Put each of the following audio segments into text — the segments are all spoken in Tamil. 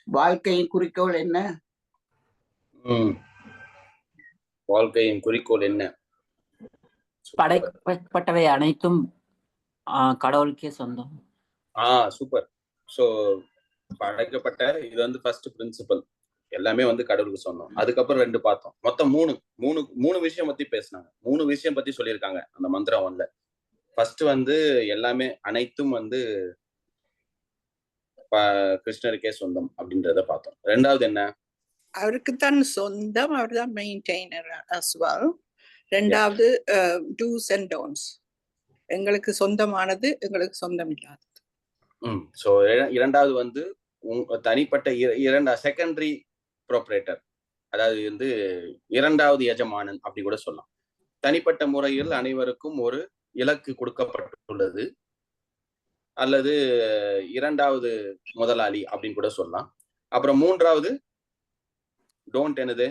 வாழ்க்கையின் குறிக்கோள் என்ன? வாழ்க்கையின் குறிக்கோள் என்ன? படைக்கப்பட்டவை அனைத்தும் கடவுளுக்கே சொந்தம். சூப்பர். சோ படைக்கப்பட்ட இது வந்து ஃபர்ஸ்ட் பிரின்சிபல், எல்லாமே வந்து கடவுளுக்கு சொன்னோம். அதுக்கப்புறம் 2 பார்த்தோம். மொத்தம் மூணு விஷயம் பத்தி பேசினாங்க. 3 விஷயம் பத்தி சொல்லியிருக்காங்க அந்த மந்திரம் 1ல. ஃபர்ஸ்ட் வந்து எல்லாமே அனைத்தும் வந்து கிருஷ்ணருக்கே சொந்தம் அப்படின்றத பார்த்தோம். 2வது என்ன? அவருக்குத்தான் சொந்தம், அவர் தான் மெயின்டைனர் as well. 2வது do's and don'ts, எங்களுக்கு சொந்தமானது, எங்களுக்கு சொந்தம் இல்லாதது. சோ 2வது வந்து தனிப்பட்ட செகண்டரி ப்ரோப்ரேட்டர், அதாவது வந்து 2வது எஜமானன் அப்படி கூட சொல்லலாம். தனிப்பட்ட முறையில் அனைவருக்கும் ஒரு இலக்கு கொடுக்கப்பட்டுள்ளது, அல்லது 2வது முதலாளி அப்படின்னு கூட சொல்லலாம். அப்புறம் 3வது டோன்ட் என்னது?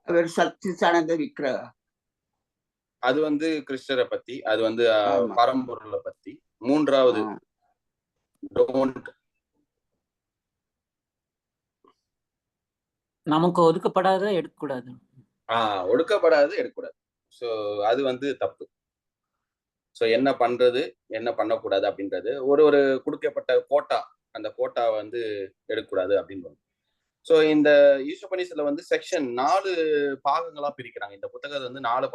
அவர் சச்சிதானந்த விக்கிரக, அது வந்து கிருஷ்ணரை பத்தி, அது வந்து பரம்பொருளை பத்தி. 3வது டோன்ட், நமக்கு ஒதுக்கப்படாத எடுக்கக்கூடாது. ஒடுக்கப்படாது எடுக்கக்கூடாது. சோ அது வந்து தப்பு. சோ என்ன பண்றது என்ன பண்ணக்கூடாது அப்படின்றது ஒரு கொடுக்கப்பட்ட கோட்டா, அந்த கோட்டா வந்து எடுக்கக்கூடாது அப்படின்னு. சோ இந்த ஈஷோபனிஷத்துல வந்து செக்ஷன் 4 பாகங்களா பிரிக்கிறாங்க. இந்த புத்தகத்தை வந்து 4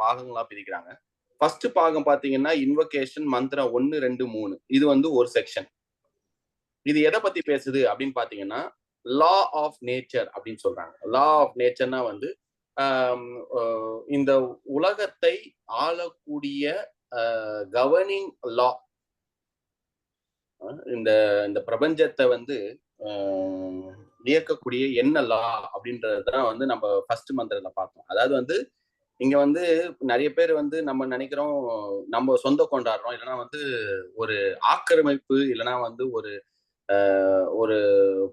பாகங்களா பிரிக்கிறாங்க. ஃபர்ஸ்ட் பாகம் பாத்தீங்கன்னா இன்வொகேஷன், மந்திரம் 1, 2, 3. இது வந்து ஒரு செக்ஷன். இது எதை பத்தி பேசுது அப்படின்னு பாத்தீங்கன்னா லா ஆஃப் நேச்சர் அப்படின்னு சொல்றாங்க. லா ஆஃப் நேச்சர்னா வந்து இந்த உலகத்தை ஆளக்கூடிய கவர்னிங் லா, இந்த பிரபஞ்சத்தை வந்து இயக்கக்கூடிய என்ன லா அப்படின்றதுதான் வந்து நம்ம ஃபர்ஸ்ட் மந்திரத்துல பார்த்தோம். அதாவது வந்து இங்க வந்து நிறைய பேர் வந்து நம்ம நினைக்கிறோம் நம்ம சொந்த கொண்டாடுறோம், இல்லைன்னா வந்து ஒரு ஆக்கிரமிப்பு, இல்லைன்னா வந்து ஒரு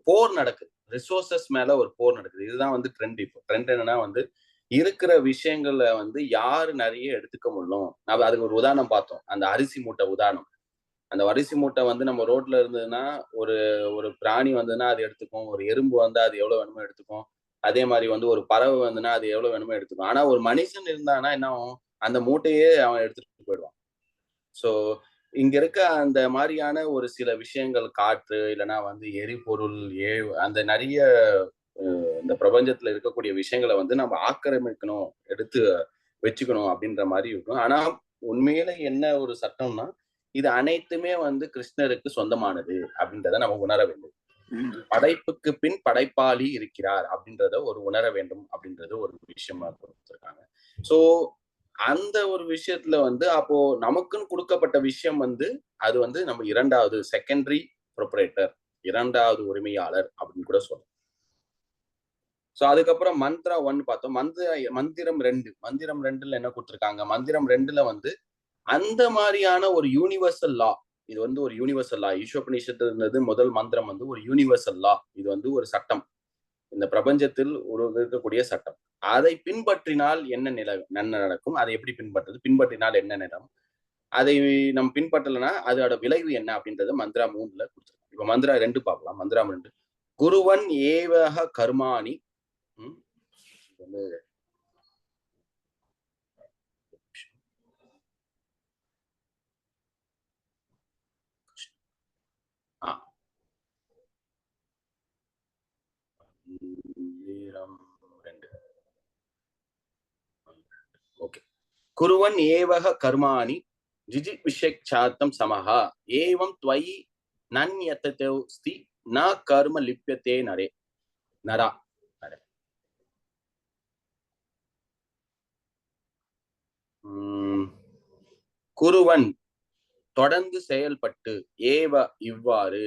போர் நடக்குது, ரிசோர்சஸ் மேல ஒரு போர் நடக்குது. இதுதான் வந்து ட்ரெண்ட். இப்போ ட்ரெண்ட் என்னன்னா வந்து இருக்கிற விஷயங்களை வந்து யாரு நிறைய எடுத்துக்க முடியும். நம்ம அதுக்கு ஒரு உதாரணம் பார்த்தோம், அந்த அரிசி மூட்டை உதாரணம். அந்த அரிசி மூட்டை வந்து நம்ம ரோட்ல இருந்ததுன்னா ஒரு பிராணி வந்ததுன்னா அது எடுத்துக்கும், ஒரு எறும்பு வந்தா அது எவ்வளவு வேணுமோ எடுத்துக்கும், அதே மாதிரி வந்து ஒரு பறவை வந்துன்னா அது எவ்வளவு வேணுமோ எடுத்துக்கும். ஆனா ஒரு மனுஷன் இருந்தானா என்ன ஆகும், அந்த மூட்டையே அவன் எடுத்துட்டு போயிடுவான். சோ இங்க இருக்க அந்த மாதிரியான ஒரு சில விஷயங்கள், காற்று, இல்லைன்னா வந்து எரிபொருள், அந்த நிறைய இந்த பிரபஞ்சத்துல இருக்கக்கூடிய விஷயங்களை வந்து நம்ம ஆக்கிரமிக்கணும், எடுத்து வச்சுக்கணும் அப்படின்ற மாதிரி இருக்கும். ஆனா உண்மையில என்ன ஒரு சட்டம்னா இது அனைத்துமே வந்து கிருஷ்ணருக்கு சொந்தமானது அப்படின்றத நம்ம உணர வேண்டும். படைப்புக்கு பின் படைப்பாளி இருக்கிறார் அப்படின்றத உணர வேண்டும் அப்படின்றது ஒரு விஷயமா கொடுத்திருக்காங்க. சோ அந்த ஒரு விஷயத்துல வந்து அப்போ நமக்குன்னு கொடுக்கப்பட்ட விஷயம் வந்து அது வந்து நம்ம 2வது செகண்டரி ப்ரொப்ரேட்டர், 2வது உரிமையாளர் அப்படின்னு கூட சொல்லலாம். சோ அதுக்கப்புறம் மந்திரம் 1 பார்த்தோம். மந்திரம் 2ல என்ன கொடுத்திருக்காங்க? மந்திரம் 2ல வந்து அந்த மாதிரியான ஒரு யூனிவர்சல் லா, இது வந்து ஒரு யூனிவர்சல் லா. ஈஷோபனிஷத்து இருந்தது முதல் மந்திரம் வந்து ஒரு யூனிவர்சல் லா. இது வந்து ஒரு சட்டம், இந்த பிரபஞ்சத்தில் இருக்கக்கூடிய சட்டம். அதை பின்பற்றினால் என்ன நடக்கும், அதை எப்படி பின்பற்றினால் என்ன நடக்கும், அதை நம்ம பின்பற்றலைன்னா அதோட விளைவு என்ன அப்படின்றத மந்திரா 3ல கொடுத்துருக்கோம். இப்ப மந்திரா 2 பார்க்கலாம். மந்திரா 2, குருவன் ஏவக கர்மாணி. குருவன் ஏவக கர்மாணி ஜிஜிவிஷேக்ஷாத்தம் சமஹா ஏவம் த்வயி நன்யதஸ்தி ந கர்ம லிப்யதே நரா. குருவன் தொடர்ந்து செயல்பட்டு, ஏவ இவ்வாறு,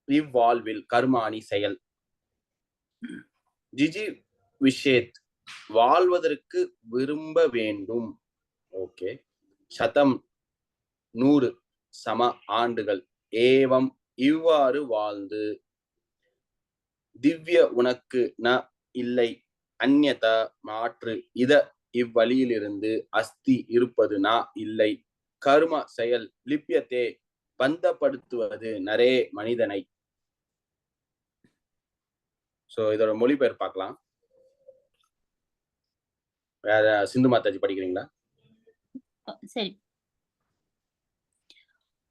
இவ்வாழ்வில் கர்மாணி செயல், ஜிஜி விஷேத் வாழ்வதற்கு விரும்ப வேண்டும். ஓகே, சதம் 100 சம ஆண்டுகள், ஏவம் இவ்வாறு வாழ்ந்து, திவ்ய உனக்கு ந இல்லை, அந்யதா மாற்று, இவ்வழியிலிருந்து அஸ்தி இருப்பதுனா இல்லை. கர்ம செயல் லிப்பியத்தே பந்தப்படுத்துவது நரே மனிதனை. சோ இதோட மொழிபெயர் பார்க்கலாம். வேற சிந்து மாதாஜி படிக்கிறீங்களா? சரி.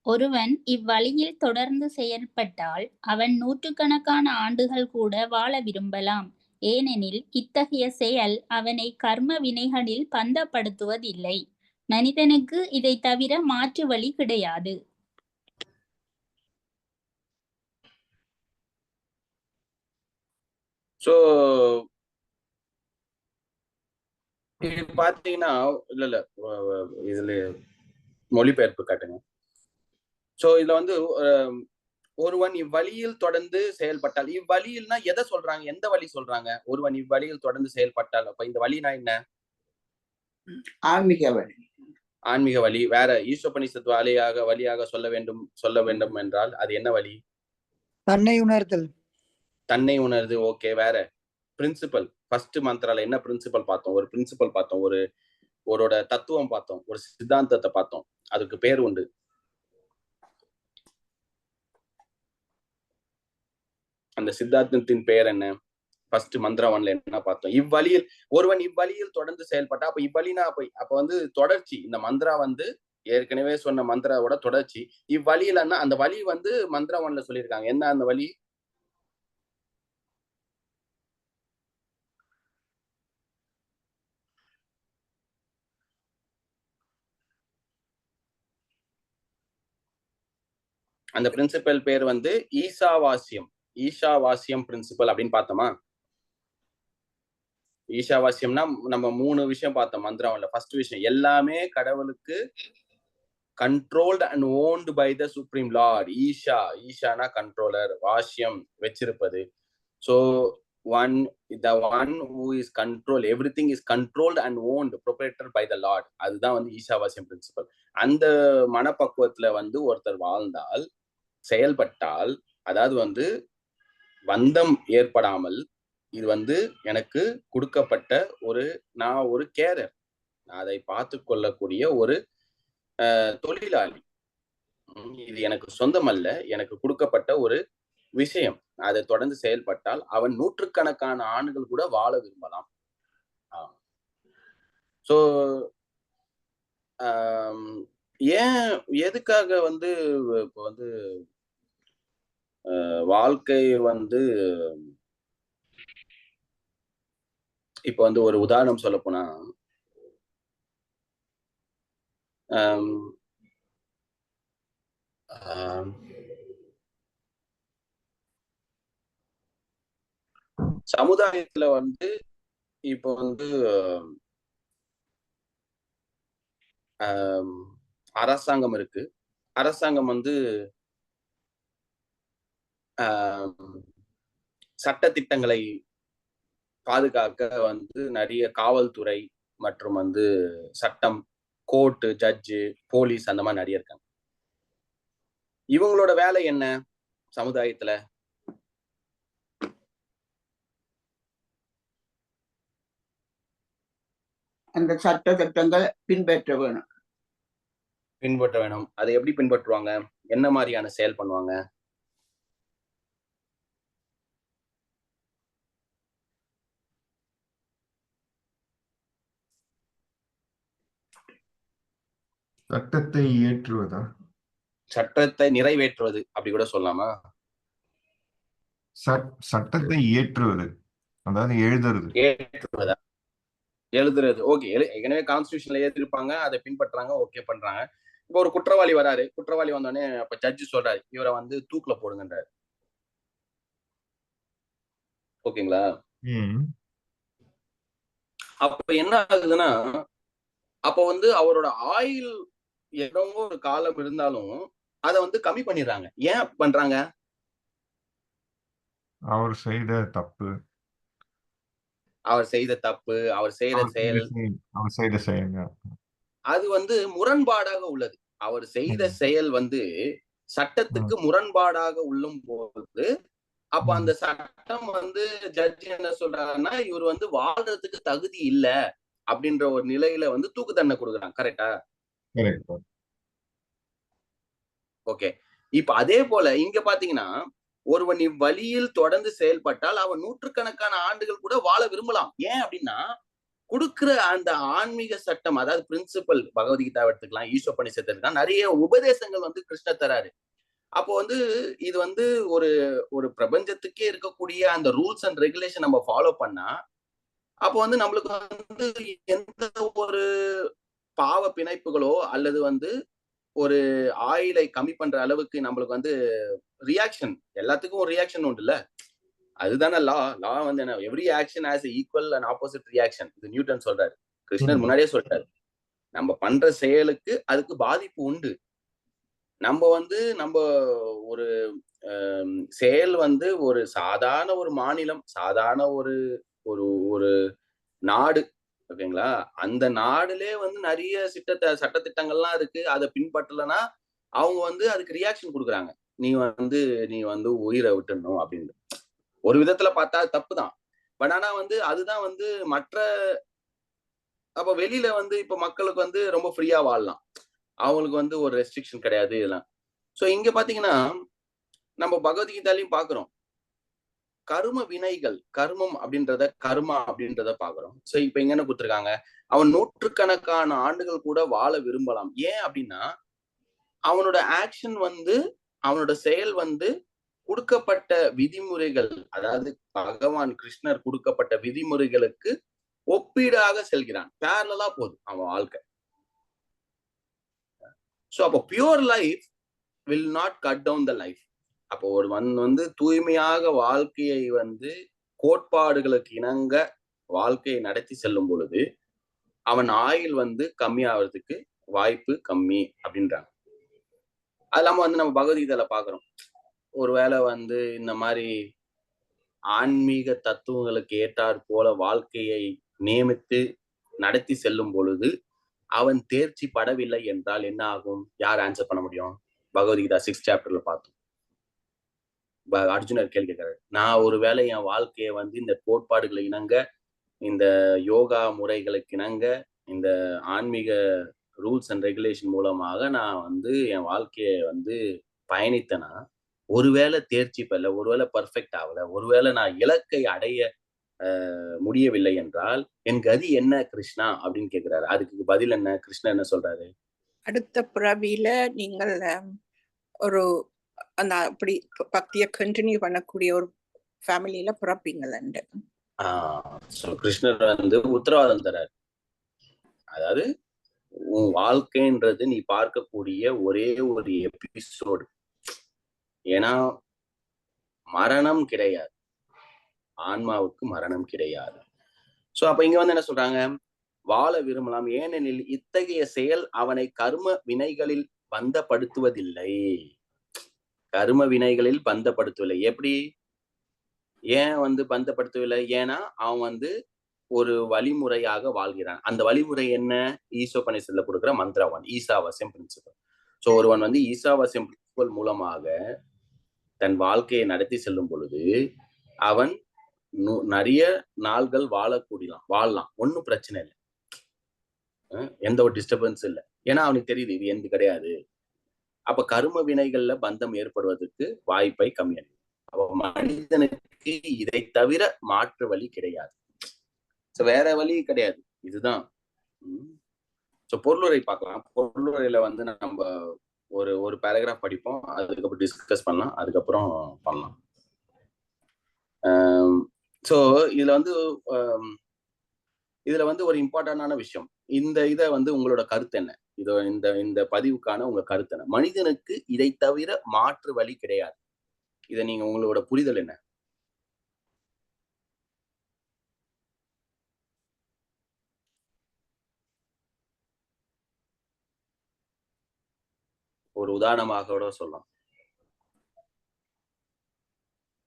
ஒருவன் இவ்வழியில் தொடர்ந்து செயல்பட்டால் அவன் நூற்றுக்கணக்கான ஆண்டுகள் கூட வாழ விரும்பலாம். ஏனெனில் இத்தகைய செயல் அவனை கர்ம வினைகளில் பந்தப்படுத்துவதில்லை. மனிதனுக்கு இதை தவிர மாற்று வழி கிடையாது. சோ இது பாத்தீங்கன்னா இல்ல இதுல மொழிபெயர்ப்பு காட்டுங்க. சோ இதுல வந்து ஒருவன் இவ்வழியில் தொடர்ந்து செயல்பட்டால், இவ்வழியில்னா எதை சொல்றாங்க, எந்த வழி சொல்றாங்க? ஒருவன் இவ்வழியில் தொடர்ந்து செயல்பட்டால், அப்ப இந்த வழினா என்ன? ஆன்மீக வழி. ஆன்மீக வழி. வேற ஈஸ்வபனிஷத்து வழியாக சொல்ல வேண்டும் என்றால் அது என்ன வழி? தன்னை உணர்தல். தன்னை உணர்து. ஓகே. வேற பிரின்சிபல். ஃபர்ஸ்ட் மந்த்ரால என்ன பிரின்சிபல் பார்த்தோம்? ஒரு பிரின்சிபல் பார்த்தோம், ஒருவரோட தத்துவம் பார்த்தோம், ஒரு சித்தாந்தத்தை பார்த்தோம். அதுக்கு பேர் உண்டு. அந்த சித்தாந்தத்தின் பெயர் என்ன? ஃபர்ஸ்ட் மந்த்ரா 1ல என்ன பார்த்தோம்? இவ்வழியில் ஒருவன் இவ்வழியில் தொடர்ந்து செயல்பட்டா, அப்ப இவ்வழினா அப்ப வந்து தொடர்ச்சி. இந்த மந்த்ரா வந்து ஏற்கனவே சொன்ன மந்த்ராவோட தொடர்ச்சி. இவ்வழியிலன்னா அந்த வழி வந்து மந்த்ரா 1ல சொல்லியிருக்காங்க. என்ன அந்த வழி? அந்த பிரின்சிபல் பேர் வந்து ஈசாவாசியம். ஈஷாவாசியம் பிரின்சிபல் அப்படின்னு பார்த்தோமா? ஈஷாவாசியம்னா நம்ம 3 விஷயம் பார்த்தோம் மந்த்ராவில். ஃபர்ஸ்ட் விஷயம், எல்லாமே கடவுளுக்கு controlled and owned by the supreme lord. ஈஷானா கண்ட்ரோலர், வாசியம் வச்சிருப்பது. So the one who is control, everything is controlled and owned, proprietor by the Lord. அதுதான் வந்து ஈஷாவாசியம் பிரின்சிபல். அந்த மனப்பக்குவத்துல வந்து ஒருத்தர் வாழ்ந்தால், செயல்பட்டால், அதாவது வந்து பந்தம் ஏற்படாமல், இது வந்து எனக்கு கொடுக்கப்பட்ட நான் ஒரு கேரர், அதை பார்த்து கொள்ளக்கூடிய ஒரு தொழிலாளி. இது எனக்கு சொந்தம் அல்ல, எனக்கு கொடுக்கப்பட்ட ஒரு விஷயம். அதை தொடர்ந்து செயல்பட்டால் அவன் நூற்றுக்கணக்கான ஆண்டுகள் கூட வாழ விரும்பலாம். சோ ஏன் எதுக்காக வந்து இப்போ வந்து வாழ்க்கை வந்து இப்ப வந்து ஒரு உதாரணம் சொல்ல போனா, சமுதாயத்துல வந்து இப்போ வந்து அரசாங்கம் இருக்கு. அரசாங்கம் வந்து சட்ட திட்டங்களை பாதுகாக்க வந்து நிறைய காவல்துறை மற்றும் வந்து சட்டம், கோர்ட்டு, ஜட்ஜு, போலீஸ் அந்த மாதிரி நிறைய இருக்காங்க. இவங்களோட வேலை என்ன சமுதாயத்துல? அந்த சட்ட திட்டங்களை பின்பற்ற வேணும். அதை எப்படி பின்பற்றுவாங்க? என்ன மாதிரியான செயல் பண்ணுவாங்க? சட்டத்தை இயற்றுவதா? சட்டத்தை நிறைவேற்றுவது அப்படி கூட சொல்லலாமா? சட்டத்தை இயற்றுவது, அதாவது எழுதுறது. ஓகே. ஏற்கனவே கான்ஸ்டிடியூஷன்ல ஏற்றிருப்பாங்க, அதை பின்பற்றாங்க, ஓகே பண்றாங்க. இப்போ ஒரு குற்றவாளி வராரு, குற்றவாளி வந்தோடனே அப்ப ஜட்ஜி சொல்றாரு, இவரை வந்து தூக்குல போடுங்கன்றாரு. ஓகேங்களா? அப்ப என்ன ஆகுதுன்னா, அப்ப வந்து அவரோட ஆயுள் எவ்வளவோ ஒரு காலம் இருந்தாலும் அதை வந்து கம்மி பண்ணிடுறாங்க. ஏன் பண்றாங்க? அவர் செய்த தப்பு, அவர் செய்த செயல் அது வந்து முரண்பாடாக உள்ளது. அவர் செய்த செயல் வந்து சட்டத்துக்கு முரண்பாடாக உள்ளும் போது, அப்ப அந்த சட்டம் வந்து ஜட்ஜ் என்ன சொல்றாருன்னா, இவர் வந்து வாழ்றதுக்கு தகுதி இல்ல அப்படின்ற ஒரு நிலையில வந்து தூக்கு தண்டனை கொடுக்குறாங்க. கரெக்டா? கரெக்ட். ஓகே. இப்ப அதே போல இங்க பாத்தீங்கன்னா, ஒருவன் இவ்வழியில் தொடர்ந்து செயல்பட்டால் அவன் நூற்றுக்கணக்கான ஆண்டுகள் கூட வாழ விரும்பலாம். ஏன் அப்படின்னா, கொடுக்கிற அந்த ஆன்மீக சட்டம், அதாவது பிரின்சிபல், பகவத்கீதாவை எடுத்துக்கலாம், ஈஸ்வரபனிஷத்தை எடுத்துக்கலாம், நிறைய உபதேசங்கள் வந்து கிருஷ்ணர் தராரு. அப்போ வந்து இது வந்து ஒரு ஒரு பிரபஞ்சத்துக்கே இருக்கக்கூடிய அந்த ரூல்ஸ் அண்ட் ரெகுலேஷன் நம்ம ஃபாலோ பண்ணா, அப்போ வந்து நம்மளுக்கு வந்து எந்த ஒரு பாவ பிணைப்புகளோ அல்லது வந்து ஒரு ஆயிலை கம்மி பண்ற அளவுக்கு நம்மளுக்கு வந்து ரியாக்ஷன், எல்லாத்துக்கும் ஒரு ரியாக்ஷன் உண்டு இல்ல? அதுதானே லா. லா வந்து என்ன? Every action has equal and opposite reaction. இது நியூட்டன் சொல்றாரு. கிருஷ்ணர் முன்னாடியே சொல்றாரு. நம்ம பண்ற செயலுக்கு அதுக்கு பாதிப்பு உண்டு. நம்ம வந்து நம்ம ஒரு செயல் வந்து ஒரு சாதாரண ஒரு மாநிலம், சாதாரண ஒரு ஒரு ஒரு நாடு, ஓகேங்களா? அந்த நாடுலே வந்து நிறைய சட்டத்திட்டங்கள்லாம் இருக்கு. அதை பின்பற்றலன்னா அவங்க வந்து அதுக்கு ரியாக்ஷன் கொடுக்குறாங்க. நீ வந்து உயிரை விட்டுடணும் அப்படின்னு. ஒரு விதத்துல பார்த்தா தப்புதான். பட் ஆனா வந்து அதுதான் வந்து மற்ற, அப்ப வெளியில வந்து இப்ப மக்களுக்கு வந்து ரொம்ப ஃப்ரீயா வாழலாம். அவங்களுக்கு வந்து ஒரு ரெஸ்ட்ரிக்ஷன் கிடையாது இதெல்லாம். சோ இங்க பாத்தீங்கன்னா நம்ம பகவத்கீதாலையும் பாக்குறோம். கர்ம வினைகள், கர்மம் அப்படின்றத, கர்மா அப்படின்றத பாக்குறோம். சோ இப்ப இங்க என்ன கொடுத்திருக்காங்க? அவன் நூற்றுக்கணக்கான ஆண்டுகள் கூட வாழ விரும்பலாம். ஏன் அப்படின்னா அவனோட ஆக்ஷன் வந்து, அவனோட செயல் வந்து கொடுக்கப்பட்ட விதிமுறைகள், அதாவது பகவான் கிருஷ்ணர் கொடுக்கப்பட்ட விதிமுறைகளுக்கு ஒப்பீடாக செல்கிறான். பேரலா போகுது அவன் வாழ்க்கை. சோ அப்போ pure life will not cut down the life. அப்போ ஒருவன் வந்து தூய்மையாக வாழ்க்கையை வந்து கோட்பாடுகளுக்கு இணங்க வாழ்க்கையை நடத்தி செல்லும் பொழுது அவன் ஆயுள் வந்து கம்மியாகிறதுக்கு வாய்ப்பு கம்மி அப்படின்றாங்க. அது இல்லாம வந்து நம்ம பகவத்கீதையில பாக்குறோம். ஒருவேளை வந்து இந்த மாதிரி ஆன்மீக தத்துவங்களுக்கு ஏற்றாற் போல வாழ்க்கையை நியமித்து நடத்தி செல்லும் பொழுது அவன் தேர்ச்சி படவில்லை என்றால் என்ன ஆகும்? யார் ஆன்சர் பண்ண முடியும்? பகவத்கீதா 6th சாப்டர்ல பார்த்தோம். அர்ஜுனர் கேள்வி கேட்கிறாரு. நான் ஒருவேளை என் வாழ்க்கையை வந்து இந்த கோட்பாடுகளை இணங்க, இந்த யோகா முறைகளுக்கு இணங்க, இந்த ஆன்மீக ரூல்ஸ் அண்ட் ரெகுலேஷன் மூலமாக நான் வந்து என் வாழ்க்கையை வந்து பயணித்தனா, ஒருவேளை தேர்ச்சி பெறல, ஒருவேளை பர்ஃபெக்ட் ஆகல, ஒருவேளை நான் இலக்கை அடைய முடியவில்லை என்றால் என் கதி என்ன கிருஷ்ணா அப்படின்னு கேட்கிறாரு. அதுக்கு பதில் என்ன? கிருஷ்ணர் என்ன சொல்றாரு? அடுத்த பிறவியில நீங்கள் ஒரு அந்த அப்படி பக்தியை கண்டினியூ பண்ணக்கூடிய ஒரு ஃபேமிலியில பிறப்பீங்களண்டு. கிருஷ்ணர் வந்து உத்தரவாதம் தராரு. அதாவது உன் வாழ்க்கைன்றது நீ பார்க்கக்கூடிய ஒரே ஒரு எபிசோடு. ஏன்னா மரணம் கிடையாது, ஆன்மாவுக்கு மரணம் கிடையாது. சோ அப்ப இங்க வந்து என்ன சொல்றாங்க? வாழ விரும்பலாம், ஏனெனில் இத்தகைய செயல் அவனை கர்ம வினைகளில் பந்தப்படுத்துவதில்லை. கர்ம வினைகளில் பந்தப்படுத்தவில்லை. எப்படி? ஏன் வந்து பந்தப்படுத்தவில்லை? ஏன்னா அவன் வந்து ஒரு வழிமுறையாக வாழ்கிறான். அந்த வழிமுறை என்ன? ஈஸ்வரபனிஷத்துல கொடுக்குற மந்திரவான், ஈசாவாஸ்யம் பிரின்சிபல். சோ ஒருவன் வந்து ஈசாவாஸ்யம் பிரின்சிபல் மூலமாக தன் வாழ்க்கையை நடத்தி செல்லும் பொழுது அவன் நிறைய நாள்கள் வாழலாம். ஒன்னும் பிரச்சனை இல்லை, எந்த ஒரு டிஸ்டர்பன்ஸ் இல்லை. ஏன்னா அவனுக்கு தெரியுது இது எந்த கிடையாது. அப்ப கர்ம வினைகள்ல பந்தம் ஏற்படுவதற்கு வாய்ப்பை கம்மியாகும். அப்ப மனிதனுக்கு இதை தவிர மாற்று வழி கிடையாது. வேற வழி கிடையாது, இதுதான். பொருளுரை பார்க்கலாம். பொருளுரையில வந்து நம்ம ஒரு பேராகிராஃப் படிப்போம், அதுக்கப்புறம் டிஸ்கஸ் பண்ணலாம், அதுக்கப்புறம் பண்ணலாம். சோ இதுல வந்து ஒரு இம்பார்ட்டன்டான விஷயம். இந்த இதை வந்து உங்களோட கருத்து என்ன? இந்த பதிவுக்கான உங்க கருத்து என்ன? மனிதனுக்கு இதை தவிர மாற்று வழி கிடையாது. இதை நீங்க உங்களோட புரிதல் என்ன? ஒரு உதாரணமாக கூட சொல்லலாம்.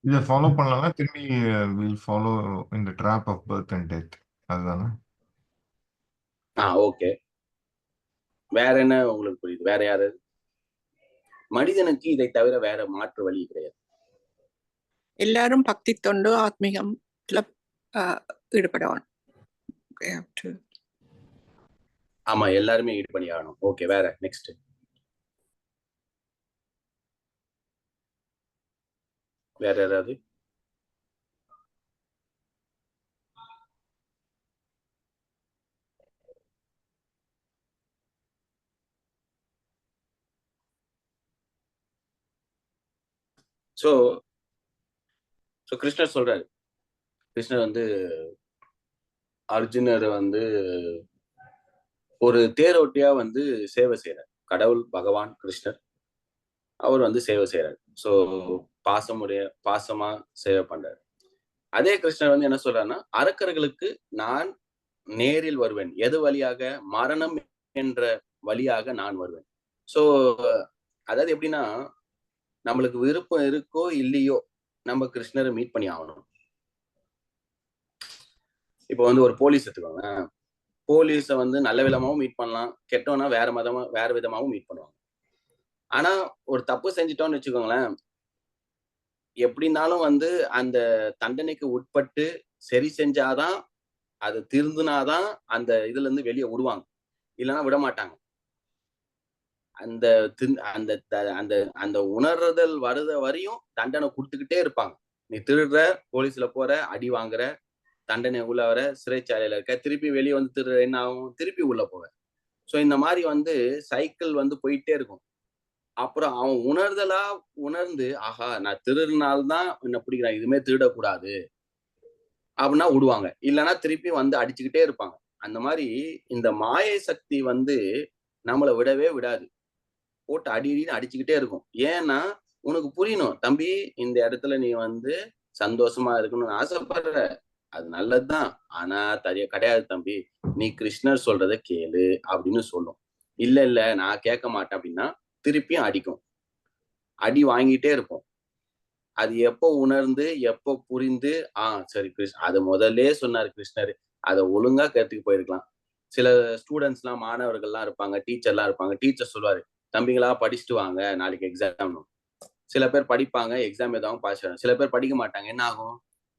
இதை ஃபாலோ பண்ணலன்னா திரும்பி will follow in the trap of birth and death. அதுதானே? ஓகே. வேற என்ன உங்களுக்கு புரியுது? வேற யாரு? மனிதனுக்கு இதை தவிர வேற மாற்று வழி கிடையாது. எல்லாரும் பக்தி தொண்டு ஆத்மீகம்ல ஈடுபடணும். ஆமா, எல்லாருமே ஈடு பண்ணி ஆகணும். ஓகே, வேற நெக்ஸ்ட். வேற யாராவது? சோ கிருஷ்ணர் சொல்றாரு, கிருஷ்ணர் வந்து அர்ஜுனர் வந்து ஒரு தேரோட்டியா வந்து சேவை செய்யறார். கடவுள் பகவான் கிருஷ்ணர் அவர் வந்து சேவை செய்யறாரு. சோ பாசமா சேவை பண்றாரு. அதே கிருஷ்ணர் வந்து என்ன சொல்றாருன்னா, அரக்கர்களுக்கு நான் நேரில் வருவேன். எது வழியாக? மரணம் என்ற வழியாக நான் வருவேன். சோ அதாவது எப்படின்னா, நம்மளுக்கு விருப்பம் இருக்கோ இல்லையோ நம்ம கிருஷ்ணரை மீட் பண்ணி ஆகணும். இப்போ வந்து ஒரு போலீஸ் எடுத்துக்கோங்க. போலீஸ வந்து நல்ல விதமாவும் மீட் பண்ணலாம், கெட்டவனா வேற விதமாவும் மீட் பண்ணுவாங்க. ஆனா ஒரு தப்பு செஞ்சிட்டோம்னு வச்சுக்கோங்களேன், எப்படினாலும் வந்து அந்த தண்டனைக்கு உட்பட்டு சரி செஞ்சாதான், அது திருந்துனாதான் அந்த இதுல இருந்து வெளியே விடுவாங்க. இல்லைன்னா விட மாட்டாங்க. அந்த அந்த அந்த அந்த உணர்தல் வருத வரையும் தண்டனை கொடுத்துக்கிட்டே இருப்பாங்க. நீ திருடுற, போலீஸ்ல போற, அடி வாங்குற, தண்டனை உள்ள வர, சிறைச்சாலையில இருக்க, திருப்பி வெளியே வந்து திருடுற, என்ன ஆகும்? திருப்பி உள்ள போவ. சோ இந்த மாதிரி வந்து சைக்கிள் வந்து போயிட்டே இருக்கும். அப்புறம் அவன் உணர்தலா உணர்ந்து, ஆஹா நான் திருடுனால்தான் என்ன பிடிக்கிறான், இதுமே திருடக்கூடாது அப்படின்னா விடுவாங்க. இல்லைன்னா திருப்பி வந்து அடிச்சுக்கிட்டே இருப்பாங்க. அந்த மாதிரி இந்த மாயை சக்தி வந்து நம்மளை விடவே விடாது. போட்டு அடின்னு அடிச்சுக்கிட்டே இருக்கும். ஏன்னா உனக்கு புரியணும், தம்பி இந்த இடத்துல நீ வந்து சந்தோஷமா இருக்கணும்னு ஆசைப்படுற, அது நல்லதுதான். ஆனா கிடையாது தம்பி, நீ கிருஷ்ணர் சொல்றத கேளு அப்படின்னு சொல்லும். இல்ல நான் கேட்க மாட்டேன் அப்படின்னா திருப்பியும் அடிக்கும். அடி வாங்கிட்டே இருப்போம். அது எப்போ உணர்ந்து எப்போ புரிந்து, சரி அது முதல்ல சொன்னாரு கிருஷ்ணர், அதை ஒழுங்கா கேட்டுக்கு போயிருக்கலாம். சில ஸ்டூடெண்ட்ஸ் எல்லாம், மாணவர்கள்லாம் இருப்பாங்க, டீச்சர்லாம் இருப்பாங்க. டீச்சர் சொல்லுவாரு, தம்பிங்களா படிச்சுட்டு வாங்க, நாளைக்கு எக்ஸாம். சில பேர் படிப்பாங்க, எக்ஸாம் எதாவது பாஸ் ஆகும். சில பேர் படிக்க மாட்டாங்க. என்ன ஆகும்?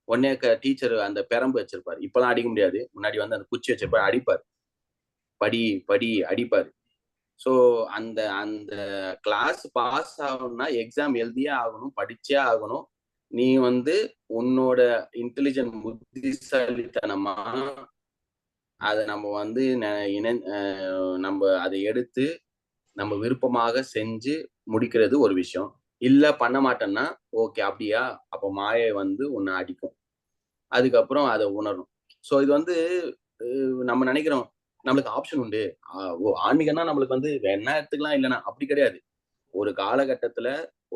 உடனே டீச்சர் அந்த பெரம்பு வச்சிருப்பாரு. இப்பெல்லாம் அடிக்க முடியாது. முன்னாடி வந்து அந்த குச்சி வச்சிருப்பாரு, அடிப்பாரு. படி அடிப்பாரு. சோ அந்த அந்த கிளாஸ் பாஸ் ஆகணும்னா எக்ஸாம் எழுதியே ஆகணும், படிச்சே ஆகணும். நீ வந்து உன்னோட இன்டெலிஜென்ட் புத்திசாலித்தனமா அதை நம்ம வந்து நம்ம அதை எடுத்து நம்ம விருப்பமாக செஞ்சு முடிக்கிறது ஒரு விஷயம். இல்ல பண்ண மாட்டேன்னா ஓகே, அப்படியா, அப்ப மாயை வந்து உன்னை அடிக்கும். அதுக்கப்புறம் அதை உணரும். சோ இது வந்து நம்ம நினைக்கிறோம் நம்மளுக்கு ஆப்ஷன் உண்டு, ஆன்மீகம்னா நம்மளுக்கு வந்து வேணா எடுத்துக்கலாம், இல்லைன்னா அப்படி கிடையாது. ஒரு காலகட்டத்துல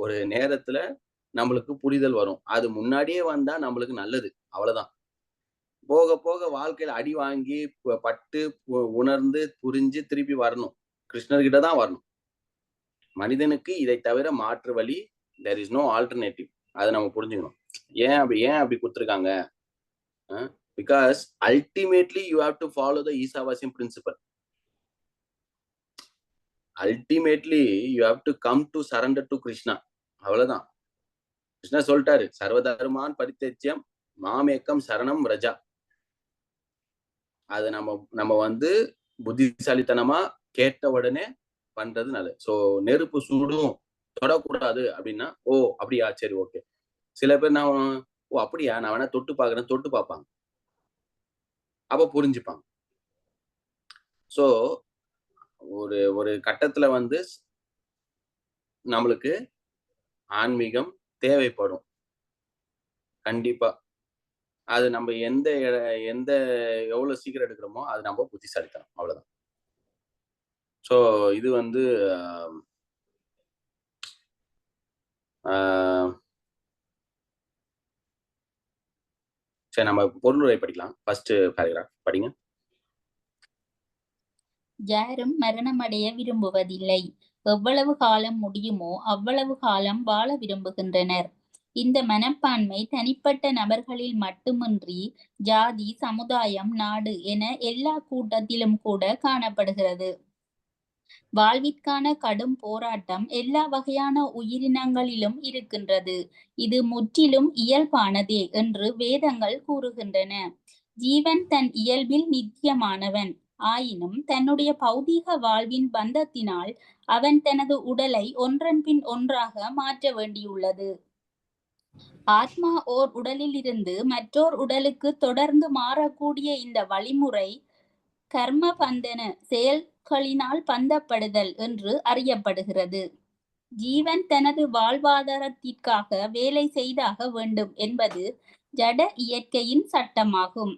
ஒரு நேரத்துல நம்மளுக்கு புரிதல் வரும். அது முன்னாடியே வந்தா நம்மளுக்கு நல்லது, அவ்வளவுதான். போக போக வாழ்க்கையில அடி வாங்கி பட்டு உணர்ந்து புரிஞ்சு திருப்பி வரணும், கிருஷ்ணர்கிட்ட தான் வரணும். மனிதனுக்கு இதை தவிர மாற்று வழி, there is no alternative. அதை நம்ம புரிஞ்சுக்கணும். ஏன் அப்படி கொடுத்துருக்காங்க? Because ultimately you have to follow the ஈசாவாசியம் principle. Ultimately you have to come to surrender to Krishna. அவ்வளவுதான். கிருஷ்ணா சொல்லிட்டாரு, சர்வதர்மான் பரித்யஜ்யம் மாமேக்கம் சரணம் ரஜா. அதை நம்ம வந்து புத்திசாலித்தனமா கேட்ட உடனே பண்றது நல்லது. சோ நெருப்பு சூடும், தொடக்கூடாது அப்படின்னா, ஓ அப்படியா, சரி ஓகே. சில பேர் நான் அப்படியா, நான் வேணா தொட்டு பாக்குறேன், தொட்டு பார்ப்பாங்க. அப்ப புரிஞ்சுப்பாங்க. சோ ஒரு கட்டத்துல வந்து நம்மளுக்கு ஆன்மீகம் தேவைப்படும் கண்டிப்பா. அது நம்ம எந்த எவ்வளவு சீக்கிரம் எடுக்கிறோமோ அது நம்ம புத்திசாலித்தனம், அவ்வளவுதான். சோ இது வந்து சரி, நம்ம பொருளுரை படிக்கலாம். ஃபர்ஸ்ட் பேராகிராஃப் படிங்க. யாரும் மரணமடைய விரும்புவதில்லை. எவ்வளவு காலம் முடியுமோ அவ்வளவு காலம் வாழ விரும்புகின்றனர். இந்த மனப்பான்மை தனிப்பட்ட நபர்களில் மட்டுமின்றி ஜாதி, சமுதாயம், நாடு என எல்லா கூட்டத்திலும் கூட காணப்படுகிறது. வாழ்விற்கான கடும் போராட்டம் எல்லா வகையான உயிரினங்களிலும் இருக்கின்றது. இது முற்றிலும் இயல்பானதே என்று வேதங்கள் கூறுகின்றன. ஜீவன் தன் இயல்பில் நித்தியமானவன். ஆயினும் தன்னுடைய பௌதீக வாழ்வின் பந்தத்தினால் அவன் தனது உடலை ஒன்றன் பின் ஒன்றாக மாற்ற வேண்டியுள்ளது. ஆத்மா ஓர் உடலில் இருந்து மற்றோர் உடலுக்கு தொடர்ந்து மாறக்கூடிய இந்த வழிமுறை கர்ம பந்தன செயல்களினால் பந்தப்படுதல் என்று அறியப்படுகிறது. ஜீவன் தனது வாழ்வாதாரத்திற்காக வேலை செய்தாக வேண்டும் என்பது ஜட இயற்கையின் சட்டமாகும்.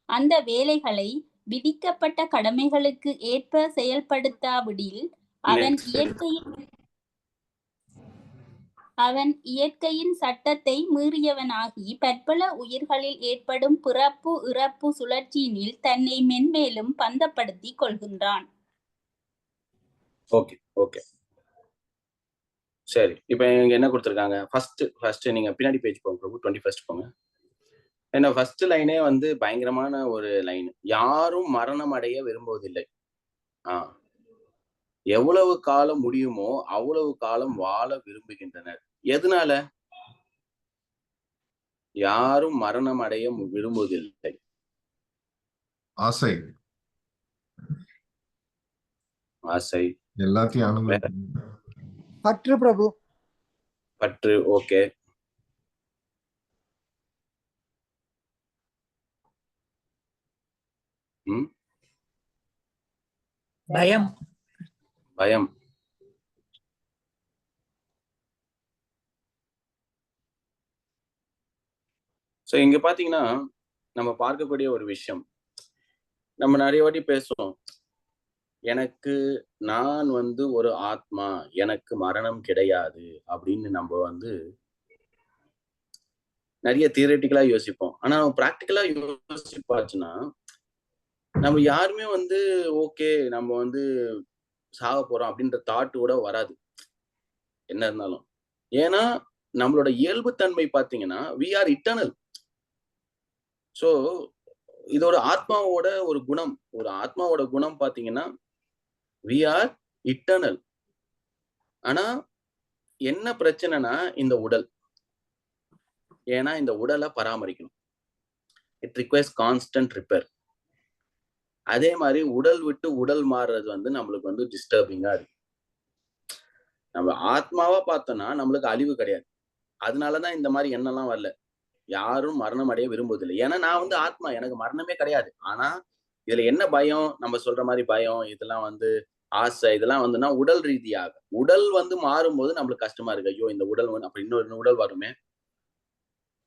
அந்த வேலைகளை விதிக்கப்பட்ட கடமைகளுக்கு ஏற்ப செயல்படுத்தாவிடில் அவன் இயற்கையின் சட்டத்தை மீறியவனாகி பற்பல உயிர்களில் ஏற்படும் பிறப்பு இறப்பு சுழற்சியினில் தன்னை மென்மேலும் பந்தப்படுத்தி கொள்கின்றான். ஓகே ஓகே சரி. இப்ப இங்க என்ன கொடுத்துருக்காங்க? ஃபர்ஸ்ட் நீங்க பின்னாடி பேஜ் போங்க பிரபு, 21 போங்க. ஏன்னா ஃபர்ஸ்ட் லைனே வந்து பயங்கரமான ஒரு லைன். யாரும் மரணம் அடைய விரும்புவதில்லை. எவ்வளவு காலம் முடியுமோ அவ்வளவு காலம் வாழ விரும்புகின்றனர். எதனால? யாரும் மரணம் அடைய விரும்புவதில்லை. ஆசை ஆசை எல்லாத்தையும் அனுபவிக்கணும். பற்று பிரபு. பற்று. ஓகே. பயம். பயம். சோ இங்க பாத்தீங்கன்னா நம்ம பார்க்கக்கூடிய ஒரு விஷயம், நம்ம நிறைய வாட்டி பேசுவோம், எனக்கு நான் வந்து ஒரு ஆத்மா, எனக்கு மரணம் கிடையாது அப்படின்னு நம்ம வந்து நிறைய தியரட்டிக்கலா யோசிப்போம். ஆனா நம்ம பிராக்டிக்கலா யோசிப்பாச்சுன்னா நம்ம யாருமே வந்து ஓகே நம்ம வந்து சாக போறோம் அப்படின்ற தாட்டு கூட வராது என்ன இருந்தாலும். ஏன்னா நம்மளோட இயல்புத்தன்மை பாத்தீங்கன்னா we are eternal. சோ இதோட ஆத்மாவோட ஒரு குணம், ஒரு ஆத்மாவோட குணம் பாத்தீங்கன்னா we are eternal. ஆனா என்ன பிரச்சனைனா இந்த உடல். ஏன்னா இந்த உடலை பராமரிக்கணும். It requires constant repair. அதே மாதிரி உடல் விட்டு உடல் மாறுறது வந்து நம்மளுக்கு வந்து டிஸ்டர்பிங்கா இருக்கு. நம்ம ஆத்மாவா பார்த்தோம்னா நம்மளுக்கு அழிவு கிடையாது. அதனாலதான் இந்த மாதிரி எண்ணம்லாம் வரல. யாரும் மரணம் அடைய விரும்புவதில்லை. ஏன்னா நான் வந்து ஆத்மா, எனக்கு மரணமே கிடையாது. ஆனா இதுல என்ன பயம், நம்ம சொல்ற மாதிரி பயம், இதெல்லாம் வந்து ஆசை, இதெல்லாம் வந்துன்னா உடல் ரீதியாக உடல் வந்து மாறும்போது நம்மளுக்கு கஷ்டமா இருக்கு. ஐயோ இந்த உடல் வந்து அப்ப இன்னொரு உடல் வருமே.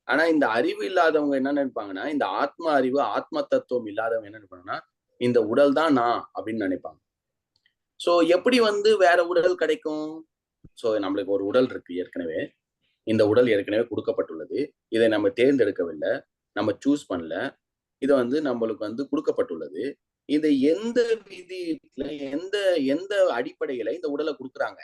ஆனா இந்த அறிவு இல்லாதவங்க என்ன நினைப்பாங்கன்னா, இந்த ஆத்மா அறிவு ஆத்ம தத்துவம் இல்லாதவங்க என்ன நினைப்பாங்கன்னா, இந்த உடல் தான் நான் அப்படின்னு நினைப்பாங்க. சோ எப்படி வந்து வேற உடல் கிடைக்கும்? சோ நம்மளுக்கு ஒரு உடல் இருக்கு ஏற்கனவே. இந்த உடல் ஏற்கனவே கொடுக்கப்பட்டுள்ளது. இதை நம்ம தேர்ந்தெடுக்கவில்லை, நம்ம சூஸ் பண்ணல. இது வந்து நம்மளுக்கு வந்து கொடுக்கப்பட்டுள்ளது. இதை எந்த விதியில எந்த அடிப்படையில இந்த உடலை கொடுக்குறாங்க?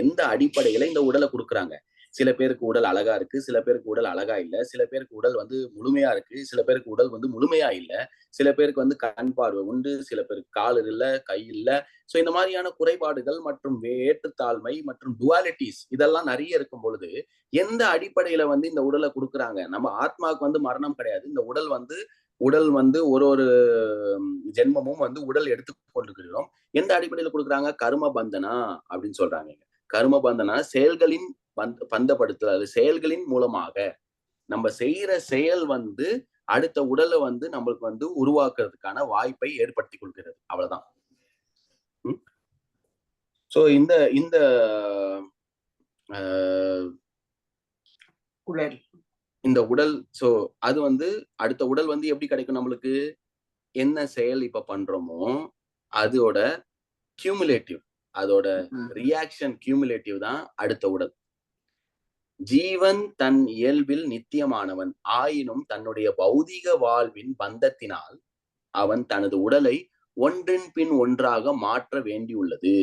எந்த அடிப்படையில இந்த உடலை கொடுக்குறாங்க? சில பேருக்கு உடல் அழகா இருக்கு, சில பேருக்கு உடல் அழகா இல்ல, சில பேருக்கு உடல் வந்து முழுமையா இருக்கு, சில பேருக்கு உடல் வந்து முழுமையா இல்ல, சில பேருக்கு வந்து கண் பார்வை உண்டு, சில பேருக்கு கால் இல்ல, கை இல்ல. சோ இந்த மாதிரியான குறைபாடுகள் மற்றும் ஏற்றுத்தாழ்மை மற்றும் டுவாலிட்டிஸ் இதெல்லாம் நிறைய இருக்கும் பொழுது எந்த அடிப்படையில வந்து இந்த உடலை கொடுக்குறாங்க? நம்ம ஆத்மாவுக்கு வந்து மரணம் கிடையாது. இந்த உடல் வந்து ஒரு ஜென்மமும் வந்து உடல் எடுத்துக்கொண்டிருக்கிறோம். எந்த அடிப்படையில கொடுக்குறாங்க? கர்ம பந்தனா அப்படின்னு சொல்றாங்க. கர்ம பந்தனா செயல்களின் பந்தப்படுத்துதல். செயல்களின் மூலமாக நம்ம செய்யற செயல் வந்து அடுத்த உடலை வந்து நம்மளுக்கு வந்து உருவாக்குறதுக்கான வாய்ப்பை ஏற்படுத்தி கொடுக்கிறது. அவ்வளவுதான். சோ இந்த உடல் சோ அது வந்து அடுத்த உடல் வந்து எப்படி கிடைக்கும் நம்மளுக்கு? என்ன செயல் இப்ப பண்றோமோ அதோட கியூமுலேட்டிவ், அதோட ரியாக்ஷன் கியூமுலேட்டிவ் தான் அடுத்த உடல். ஜீவன் தன் இயல்பில் நித்தியமானவன் ஆயினும் தன்னுடைய பௌதிக வாழ்வின் பந்தத்தினால் அவன் தனது உடலை ஒன்றின் பின் ஒன்றாக மாற்ற வேண்டியுள்ளது.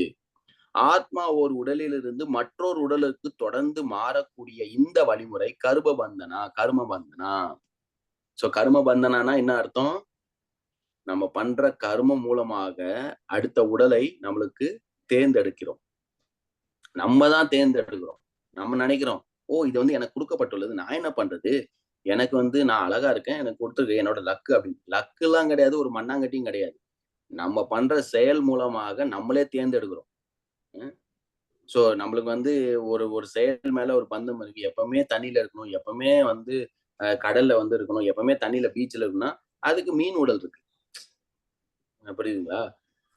ஆத்மா ஒரு உடலிலிருந்து மற்றொரு உடலுக்கு தொடர்ந்து மாறக்கூடிய இந்த வழிமுறை கர்ம பந்தனா. சோ கர்ம பந்தனானா என்ன அர்த்தம்? நம்ம பண்ற கர்மம் மூலமாக அடுத்த உடலை நம்மளுக்கு தேர்ந்தெடுக்கிறோம். நம்ம தான் தேர்ந்தெடுக்கிறோம். நம்ம நினைக்கிறோம், ஓ இது வந்து எனக்கு கொடுக்கப்பட்டுள்ளது, நான் என்ன பண்றது, எனக்கு வந்து நான் அழகா இருக்கேன், எனக்கு கொடுத்துருக்கு, என்னோட லக்கு அப்படின்னு. லக்கு எல்லாம் கிடையாது, ஒரு மண்ணாங்கட்டியும் கிடையாது. நம்ம பண்ற செயல் மூலமாக நம்மளே தேர்ந்தெடுக்கிறோம். ஸோ நம்மளுக்கு வந்து ஒரு செயல் மேல ஒரு பந்தம் இருக்கு. எப்பவுமே தண்ணியில இருக்கணும், எப்பவுமே வந்து கடல்ல வந்து இருக்கணும், எப்பவுமே தண்ணியில பீச்ல இருக்கணும்னா அதுக்கு மீன் உடல் இருக்கு. புரியுதுங்களா?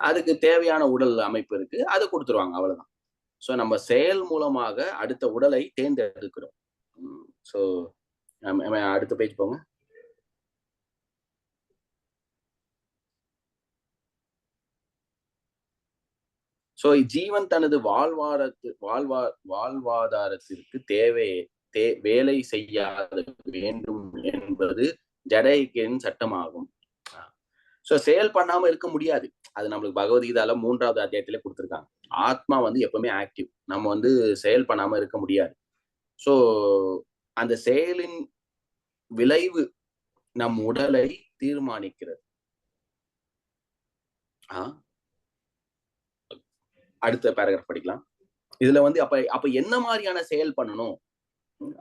அதுக்கு தேவையான உடல் அமைப்பு இருக்கு. அது கொடுத்துருவாங்க அவ்வளவுதான். ஸோ நம்ம செயல் மூலமாக அடுத்த உடலை தேர்ந்தெடுக்கிறோம். ஸோ அடுத்த பேஜ் போங்க. ஸோ ஜீவன் தனது வாழ்வாதாரத்திற்கு வேலை செய்யாத வேண்டும் என்பது ஜடைக்கின் சட்டமாகும். ஸோ செயல் பண்ணாம இருக்க முடியாது. அது நம்மளுக்கு பகவத்கீதால 3வது அத்தியாயத்திலே கொடுத்துருக்காங்க. ஆத்மா வந்து எப்பவுமே ஆக்டிவ். நம்ம வந்து செயல் பண்ணாம இருக்க முடியாது. ஸோ அந்த செயலின் விளைவு நம் உடலை தீர்மானிக்கிறது. அடுத்த பேராகிராஃப் படிக்கலாம். இதுல வந்து அப்ப என்ன மாதிரியான செயல் பண்ணணும்,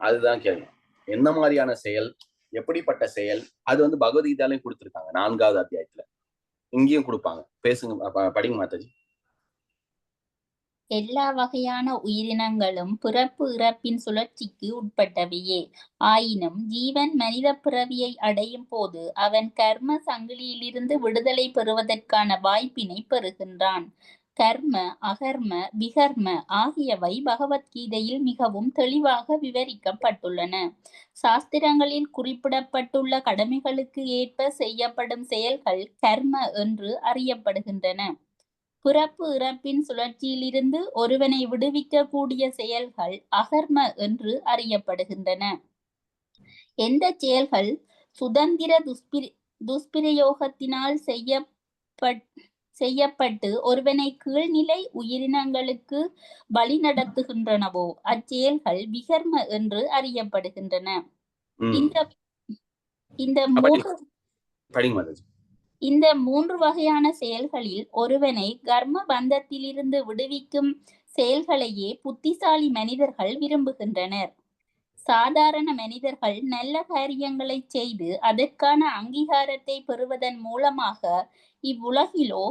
அதுதான் கேள்வி. என்ன மாதிரியான செயல், எப்படிப்பட்ட செயல், அது வந்து பகவத்கீதாலையும் கொடுத்திருக்காங்க 4வது அத்தியாயத்துல. இங்கேயும் கொடுப்பாங்க. பேசுங்க, படிங்க மாதாஜி. எல்லா வகையான உயிரினங்களும் பிறப்பு இறப்பின் சுழற்சிக்கு உட்பட்டவையே. ஆயினும் ஜீவன் மனித பிறவியை அடையும் போது அவன் கர்ம சங்கிலியிலிருந்து விடுதலை பெறுவதற்கான வாய்ப்பினை பெறுகின்றான். கர்ம, அகர்ம, விகர்ம ஆகியவை பகவத்கீதையில் மிகவும் தெளிவாக விவரிக்கப்பட்டுள்ளன. சாஸ்திரங்களில் குறிப்பிடப்பட்டுள்ள கடமைகளுக்கு ஏற்ப செய்யப்படும் செயல்கள் கர்ம என்று அறியப்படுகின்றன. பிறப்பு இறப்பின் சுழற்சியிலிருந்து ஒருவனை விடுவிக்க கூடிய செயல்கள் அகர்ம என்று அறியப்படுகின்றன. எந்த செயல்கள் சுதந்திர துஷ்பிரயோகத்தினால் செய்யப்பட்டு ஒருவனை கீழ்நிலை உயிரினங்களுக்கு பலி நடத்துகின்றனவோ அச்செயல்கள் விகர்ம என்று அறியப்படுகின்றன. இந்த 3 வகையான செயல்களில் ஒருவனை கர்ம பந்தத்திலிருந்து விடுவிக்கும் செயல்களையே புத்திசாலி மனிதர்கள் விரும்புகின்றனர். சாதாரண மனிதர்கள் நல்ல காரியங்களை செய்து அதற்கான அங்கீகாரத்தை பெறுவதன் மூலமாக இவ்வுலகிலோ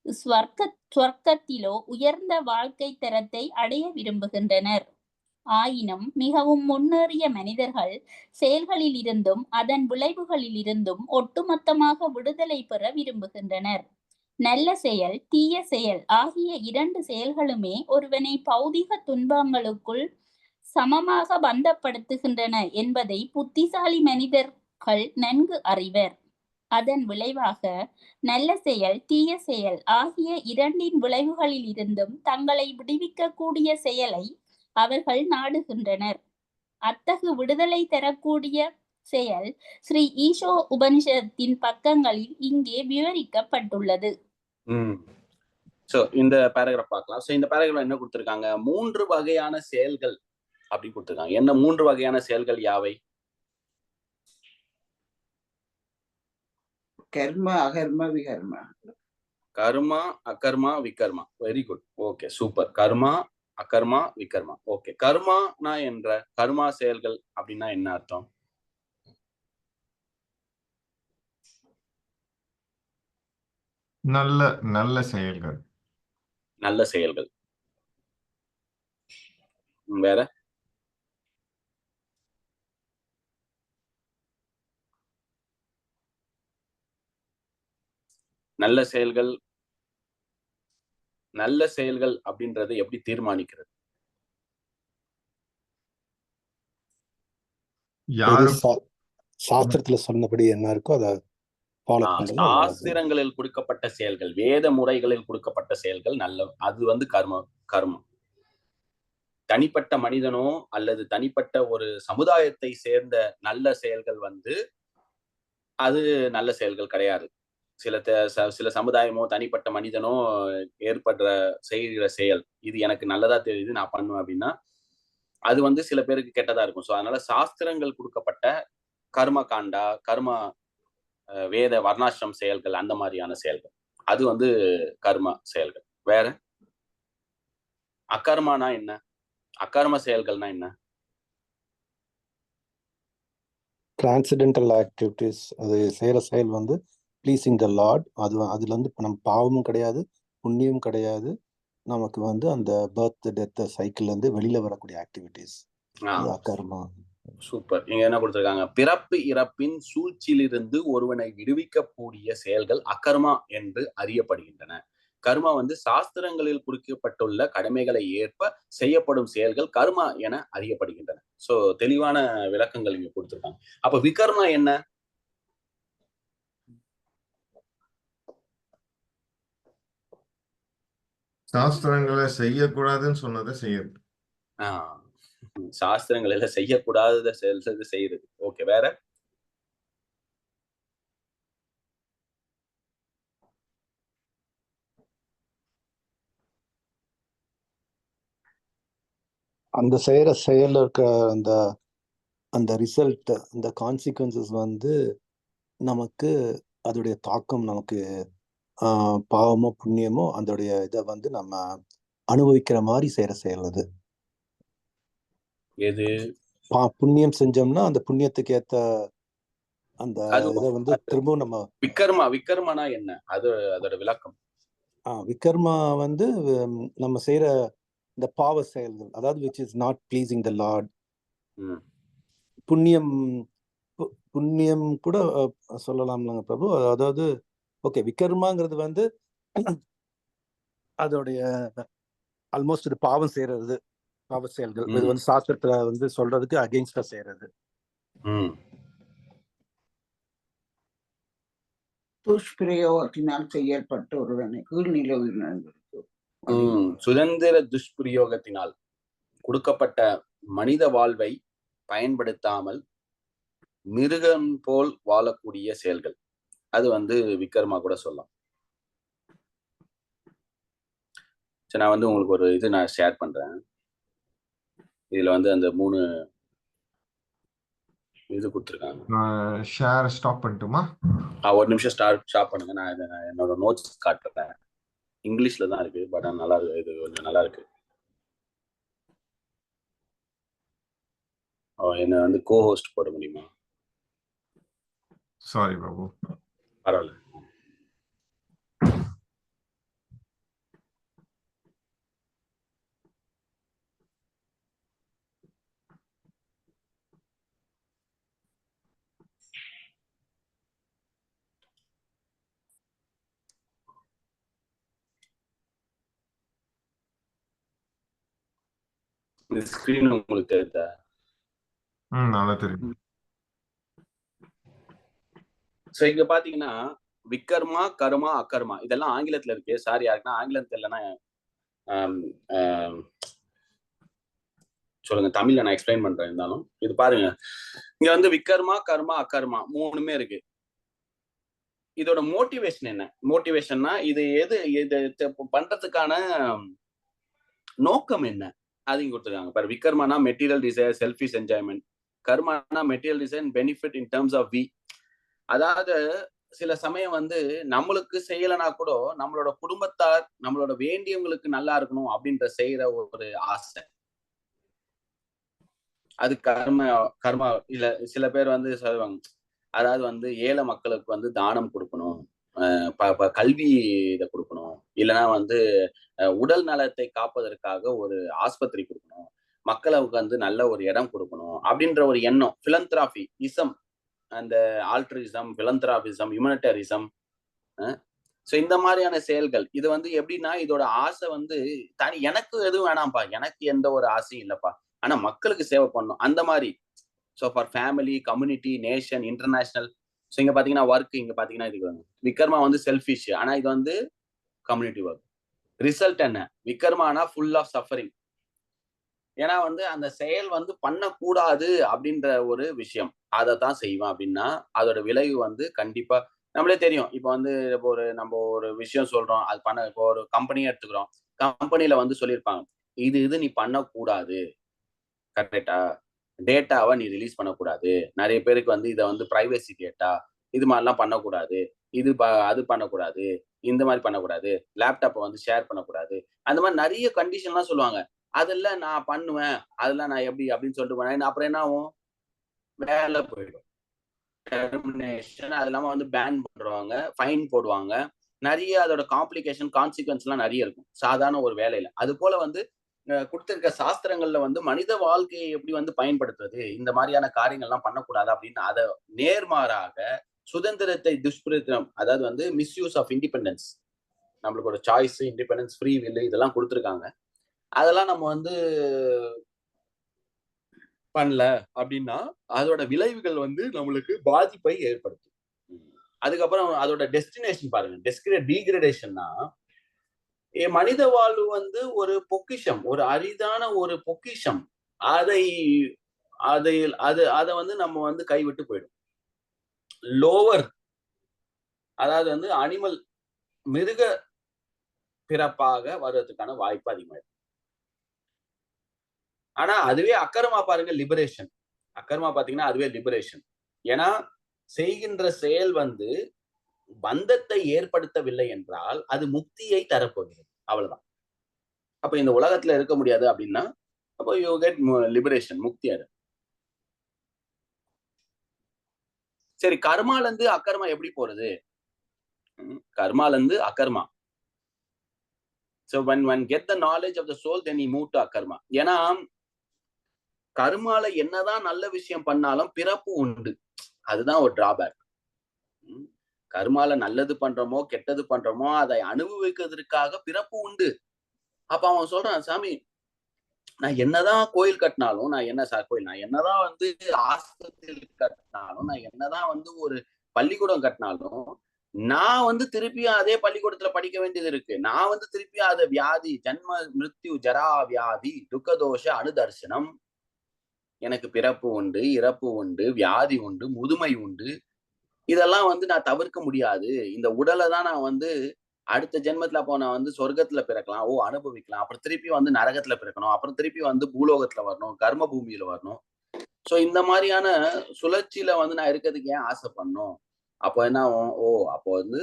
ஸ்வர்க்கத்திலோ உயர்ந்த வாழ்க்கை தரத்தை அடைய விரும்புகின்றனர். ஆயினும் மிகவும் முன்னேறிய மனிதர்கள் செயல்களில் இருந்தும் அதன் விளைவுகளில் இருந்தும் ஒட்டுமொத்தமாக விடுதலை பெற விரும்புகின்றனர். நல்ல செயல், தீய செயல் ஆகிய 2 செயல்களுமே ஒருவனை பௌதிக துன்பங்களுக்குள் சமமாக பந்தப்படுத்துகின்றன என்பதை புத்திசாலி மனிதர்கள் நன்கு அறிவர். அதன் விளைவாக நல்ல செயல், தீய செயல் ஆகிய 2 விளைவுகளில் இருந்தும் தங்களை விடுவிக்க கூடிய செயலை அவர்கள் நாடுகின்றனர். அத்தகு விடுதலை தரக்கூடிய செயல் ஸ்ரீ ஈஷோ உபனிஷத்தின் பக்கங்களில் இங்கே விவரிக்கப்பட்டுள்ளது. இந்த பேராகிராஃப் பார்க்கலாம். இந்த பேராகிராஃப் என்ன கொடுத்திருக்காங்க? 3 வகையான செயல்கள் அப்படி கொடுத்திருக்காங்க. என்ன 3 வகையான செயல்கள் யாவை? கர்ம, அகர்ம, விகர்ம. கர்மா, அகர்மா, விகர்மா. Very good. Okay, super. கர்மா, அகர்மா, விகர்மா. ஓகே, கர்மானா என்ற கர்மா செயல்கள் அப்படின்னா என்ன அர்த்தம்? நல்ல செயல்கள். நல்ல செயல்கள். வேற? நல்ல செயல்கள் அப்படின்றதை எப்படி தீர்மானிக்கிறது? சாஸ்திரத்துல சொன்னபடி என்ன இருக்கோ அதை ஃபாலோ பண்றது. சாஸ்திரங்களில் கொடுக்கப்பட்ட செயல்கள், வேத முறைகளில் கொடுக்கப்பட்ட செயல்கள் அது வந்து கர்மம். தனிப்பட்ட மனிதனோ அல்லது தனிப்பட்ட ஒரு சமுதாயத்தை சேர்ந்த நல்ல செயல்கள் வந்து அது நல்ல செயல்கள் கிடையாது. சில சமுதாயமோ தனிப்பட்ட மனிதனோ செய்கிற செயல் இது எனக்கு நல்லதா தெரியுது, நான் பண்ணுவேன் அப்படின்னா அது வந்து சில பேருக்கு கெட்டதா இருக்கும். ஸோ அதனால சாஸ்திரங்கள் கொடுக்கப்பட்ட கர்ம காண்டா, வேத வர்ணாசிரம் செயல்கள், அந்த மாதிரியான செயல்கள் அது வந்து கர்ம செயல்கள். வேற? அகர்மானா என்ன? அகர்ம செயல்கள்னா என்ன? Transcendental activities. அது செய்யற செயல் வந்து ப்ளீஸிங் த லார்ட். அதுல வந்து நம்ம பாவமும் கிடையாது, புண்ணியமும் கிடையாது. நமக்கு வந்து அந்த பர்த் டெத் சைக்கிள்ல இருந்து வெளியில வரக்கூடிய ஆக்டிவிட்டிஸ் அது அகர்மா. சூப்பர். இங்க என்ன கொடுத்திருக்காங்க? பிறப்பு இறப்பின் சூழ்ச்சியிலிருந்து ஒருவனை விடுவிக்கக்கூடிய செயல்கள் அகர்மா என்று அறியப்படுகின்றன. கர்மா வந்து சாஸ்திரங்களில் குறிக்கப்பட்டுள்ள கடமைகளை ஏற்ப செய்யப்படும் செயல்கள் கர்மா என அறியப்படுகின்றன. சோ தெளிவான விளக்கங்கள் இங்க கொடுத்திருக்காங்க. அப்ப விகர்மா என்ன? சாஸ்திரங்களை செய்யக்கூடாதுன்னு சொன்னதை செய்யறது. சாஸ்திரங்களில செய்யக்கூடாத செயல்கள் செய்யறது. ஓகே, வேற? அந்த செய்யற செயல் இருக்க அந்த அந்த ரிசல்ட், அந்த கான்சிக்வன்சஸ் வந்து நமக்கு அதோடைய தாக்கம், நமக்கு பாவமோ புண்ணியமோ அதோடைய இதை வந்து நம்ம அனுபவிக்கிற மாதிரி செய்யற செயல் அது. எது? புண்ணியம் செஞ்சோம்னா அந்த புண்ணியத்துக்கு ஏத்த அந்த இதை வந்து திரும்பவும் நம்ம விகர்மனா என்ன? அது அதோட விளக்கம். விகர்மா வந்து நம்ம செய்யற இந்த பாவ செயல்கள், அதாவது which is not pleasing the Lord. புண்ணியம் கூட சொல்லலாம்லங்க பிரபு. அதாவது ஓகே, விகர்மாங்கிறது வந்து அதோடைய ஆல்மோஸ்ட் இது பாவம் செய்யறது, பாவ செயல்கள். இது வந்து சாஸ்திரத்துல வந்து சொல்றதுக்கு அகெயின்ஸ்டா செய்யறது. துஷ்பிரயோகத்தினால் செய்யப்பட்ட ஒருவனை கீழ்நிலையினருக்கு சுதந்திர துஷ்பிரயோகத்தினால் கொடுக்கப்பட்ட மனித வாழ்வை பயன்படுத்தாமல் மிருகம் போல் வாழக்கூடிய செயல்கள், அது வந்து விக்ரமா கூட சொல்லலாம். சரி, நான் வந்து உங்களுக்கு ஒரு இது நான் ஷேர் பண்றேன். இதுல வந்து அந்த 3 இது கொடுத்துருக்காங்க. ஷேர் ஸ்டாப் பண்ணட்டுமா? ஒரு நிமிஷம் ஸ்டாப் பண்ணுங்க. நான் என்னோட நோட்ஸ் காட்டுறேன். இங்கிலீஷ்ல தான் இருக்கு, பட் நல்லா இருக்கு. இது கொஞ்சம் நல்லா இருக்கு. என்ன வந்து கோ-ஹோஸ்ட் போட முடியுமா? சாரி பாபு. பரவாயில்ல. இந்த ஸ்கிரீன் உங்களுக்கு தெரியுதா? நல்லா தெரியும். சோ இங்க பாத்தீங்கன்னா விகர்மா, கர்மா, அகர்மா இதெல்லாம் ஆங்கிலத்துல இருக்கு. சாரி, யாருக்குன்னா ஆங்கிலம் தெரியலன்னா சொல்லுங்க, தமிழ்ல நான் எக்ஸ்பிளைன் பண்றேன். இருந்தாலும் இது பாருங்க, இங்க வந்து விகர்மா, கர்மா, அகர்மா 3மே இருக்கு. இதோட மோட்டிவேஷன் என்ன? மோட்டிவேஷன்னா இது பண்றதுக்கான நோக்கம் என்ன? அதையும் கொடுத்துருக்காங்க பாரு. விகர்மானா மெட்டீரியல் டிசைர், செல்ஃபிஷ் என்ஜாய்மெண்ட். கர்மானா material desire, benefit in terms of we. அதாவது சில சமயம் வந்து நம்மளுக்கு செய்யலைன்னா கூட நம்மளோட குடும்பத்தார், நம்மளோட வேண்டியவங்களுக்கு நல்லா இருக்கணும் அப்படின்ற செய்யற ஒரு ஆசை, அது கர்மா. இல்ல சில பேர் வந்து சொல்லுவாங்க, அதாவது வந்து ஏழை மக்களுக்கு வந்து தானம் கொடுக்கணும், கல்வி இதை கொடுக்கணும், இல்லைன்னா வந்து உடல் நலத்தை காப்பதற்காக ஒரு ஆஸ்பத்திரி கொடுக்கணும், மக்களுக்கு வந்து நல்ல ஒரு இடம் கொடுக்கணும் அப்படின்ற ஒரு எண்ணம். பிலந்திராபி இசம், அந்த ஆல்ட்ரிசம், பிலந்திராபிசம், ஹியூமனிட்டரிசம். ஸோ இந்த மாதிரியான செயல்கள் இது வந்து எப்படின்னா, இதோட ஆசை வந்து எனக்கு எதுவும் வேணாம்ப்பா, எனக்கு எந்த ஒரு ஆசையும் இல்லைப்பா, ஆனா மக்களுக்கு சேவை பண்ணணும் அந்த மாதிரி. So for family, community, nation, international. So இங்க பாத்தீங்கன்னா ஒர்க், இங்க பாத்தீங்கன்னா இது விகர்மா வந்து செல்ஃபிஷ், ஆனா இது வந்து கம்யூனிட்டி ஒர்க். ரிசல்ட் என்ன? விகர்மானா ஃபுல் ஆஃப் சஃபரிங். ஏன்னா வந்து அந்த செயல் வந்து பண்ணக்கூடாது அப்படின்ற ஒரு விஷயம், அதை தான் செய்வேன் அப்படின்னா அதோட விளைவு வந்து கண்டிப்பா நம்மளே தெரியும். இப்போ வந்து நம்ம ஒரு விஷயம் சொல்றோம், அது பண்ண. இப்போ ஒரு கம்பெனியை எடுத்துக்கிறோம், கம்பெனில வந்து சொல்லியிருப்பாங்க, இது நீ பண்ணக்கூடாது, கரெக்டா? டேட்டாவை நீ ரிலீஸ் பண்ணக்கூடாது, நிறைய பேருக்கு வந்து இதை வந்து பிரைவசி டேட்டா, இது மாதிரிலாம் பண்ணக்கூடாது, அது பண்ணக்கூடாது, இந்த மாதிரி பண்ணக்கூடாது, லேப்டாப்பை வந்து ஷேர் பண்ணக்கூடாது, அந்த மாதிரி நிறைய கண்டிஷன்லாம் சொல்லுவாங்க. அதெல்லாம் நான் பண்ணுவேன், அதெல்லாம் நான் எப்படி அப்படின்னு சொல்லிட்டு போனேன். அப்புறம் என்ன ஆகும்? வேலை போயிடும். டெர்மினேஷன், அது இல்லாம வந்து பேன் பண்றவங்க, ஃபைன் போடுவாங்க. நிறைய அதோட காம்ப்ளிகேஷன், கான்சிக்வன்ஸ் எல்லாம் நிறைய இருக்கும் சாதாரண ஒரு வேலையில. அது போல வந்து கொடுத்திருக்க சாஸ்திரங்கள்ல வந்து மனித வாழ்க்கையை எப்படி வந்து பயன்படுத்துறது, இந்த மாதிரியான காரியங்கள்லாம் பண்ணக்கூடாது அப்படின்னு அதை நேர்மாறாக சுதந்திரத்தை துஷ்பிரயோகம், அதாவது வந்து மிஸ்யூஸ் ஆஃப் இண்டிபெண்டன்ஸ், நம்மளுக்கு ஒரு சாய்ஸ், இண்டிபெண்டன்ஸ், ஃப்ரீ வில் இதெல்லாம் கொடுத்துருக்காங்க. அதெல்லாம் நம்ம வந்து பண்ணல அப்படின்னா அதோட விளைவுகள் வந்து நம்மளுக்கு பாதிப்பை ஏற்படுத்தும். அதுக்கப்புறம் அதோட டெஸ்டினேஷன் பாருங்க, டீகிரடேஷன்னா மனித வாழ்வு வந்து ஒரு பொக்கிஷம், ஒரு அரிதான ஒரு பொக்கிஷம். அதை அதை அதை வந்து நம்ம வந்து கைவிட்டு போயிடும். லோவர், அதாவது வந்து அனிமல், மிருக பிறப்பாக வர்றதுக்கான வாய்ப்பு அதிகமாயிடும். ஆனா அதுவே அக்கர்மா பாருங்க, லிபரேஷன். அக்கர்மா பாத்தீங்கன்னா அதுவே லிபரேஷன். ஏன்னா செய்கின்ற செயல் வந்து பந்தத்தை ஏற்படுத்தவில்லை என்றால் அது முக்தியை தரப்போகிறது, அவ்வளவுதான். அப்ப இந்த உலகத்துல இருக்க முடியாது அப்படின்னா அப்போ யூ கெட் லிபரேஷன், முக்தி. அது சரி. கர்மால இருந்து அக்கர்மா எப்படி போறது? கர்மால இருந்து அக்கர்மா. So when one get the knowledge of the soul, then he move to akarma. ஏன்னா கர்மால என்னதான் நல்ல விஷயம் பண்ணாலும் பிறப்பு உண்டு, அதுதான் ஒரு டிராபேக். கர்மால நல்லது பண்றோமோ கெட்டது பண்றோமோ அதை அனுபவிக்கிறதுக்காக பிறப்பு உண்டு. அப்ப அவன் சொல்றான், சாமி நான் என்னதான் கோயில் கட்டினாலும், நான் என்னதான் வந்து ஆஸ்பத்திரி கட்டினாலும், நான் என்னதான் வந்து ஒரு பள்ளிக்கூடம் கட்டினாலும், நான் வந்து திருப்பியும் அதே பள்ளிக்கூடத்துல படிக்க வேண்டியது இருக்கு. நான் வந்து திருப்பியும் அதை வியாதி, ஜன்ம மிருத்யு ஜரா வியாதி துக்கதோஷ அனுதர்சனம், எனக்கு பிறப்பு உண்டு, இறப்பு உண்டு, வியாதி உண்டு, முதுமை உண்டு. இதெல்லாம் வந்து நான் தவிர்க்க முடியாது. இந்த உடலை தான் நான் வந்து அடுத்த ஜென்மத்துல அப்போ நான் வந்து சொர்க்கத்துல பிறக்கலாம், அனுபவிக்கலாம். அப்புறம் திருப்பி வந்து நரகத்துல பிறக்கணும், அப்புறம் திருப்பி வந்து பூலோகத்துல வரணும், கர்ம பூமியில வரணும். சோ இந்த மாதிரியான சுழற்சியில வந்து நான் இருக்கிறதுக்கு ஏன் ஆசை பண்ணணும்? அப்போ என்ன ஆகும்? அப்போ வந்து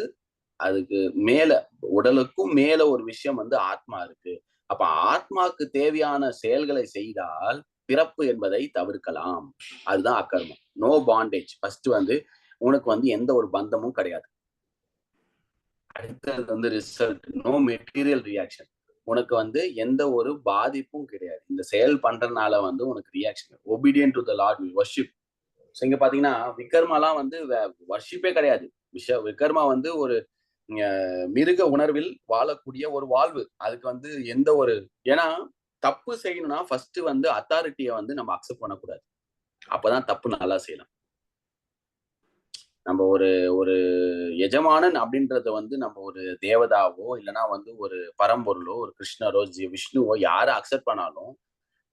அதுக்கு மேல, உடலுக்கும் மேல ஒரு விஷயம் வந்து ஆத்மா இருக்கு. அப்ப ஆத்மாக்கு தேவையான செயல்களை செய்தால் பிறப்பு என்பதை தவிர்க்கலாம். அதுதான் அக்கர்மம். No bondage. ஃபர்ஸ்ட் வந்து உனக்கு வந்து எந்த ஒரு பந்தமும் கிடையாது. அடுத்தது வந்து ரிசல்ட், நோ மெட்டீரியல் ரியாக்ஷன். உனக்கு வந்து எந்த ஒரு பாதிப்பும் கிடையாது. இந்த செயல் பண்றதுனால வந்து உனக்கு reaction. Obedient to the Lord will worship. இங்க பாத்தீங்கன்னா விகர்மாலாம் வந்து வர்ஷிப்பே கிடையாது. விகர்மா வந்து ஒரு மிருக உணர்வில் வாழக்கூடிய ஒரு வாழ்வு. அதுக்கு வந்து எந்த ஒரு, ஏன்னா தப்பு செய்யணும்னா ஃபர்ஸ்ட் வந்து அத்தாரிட்டியை வந்து நம்ம அக்செப்ட் பண்ணக்கூடாது. அப்பதான் தப்பு நல்லா செய்யலாம். நம்ம ஒரு ஒரு எஜமானன் அப்படின்றத வந்து நம்ம ஒரு தேவதாவோ இல்லைன்னா வந்து ஒரு பரம்பொருளோ, ஒரு கிருஷ்ணரோ, விஷ்ணுவோ யாரை அக்செப்ட் பண்ணாலும்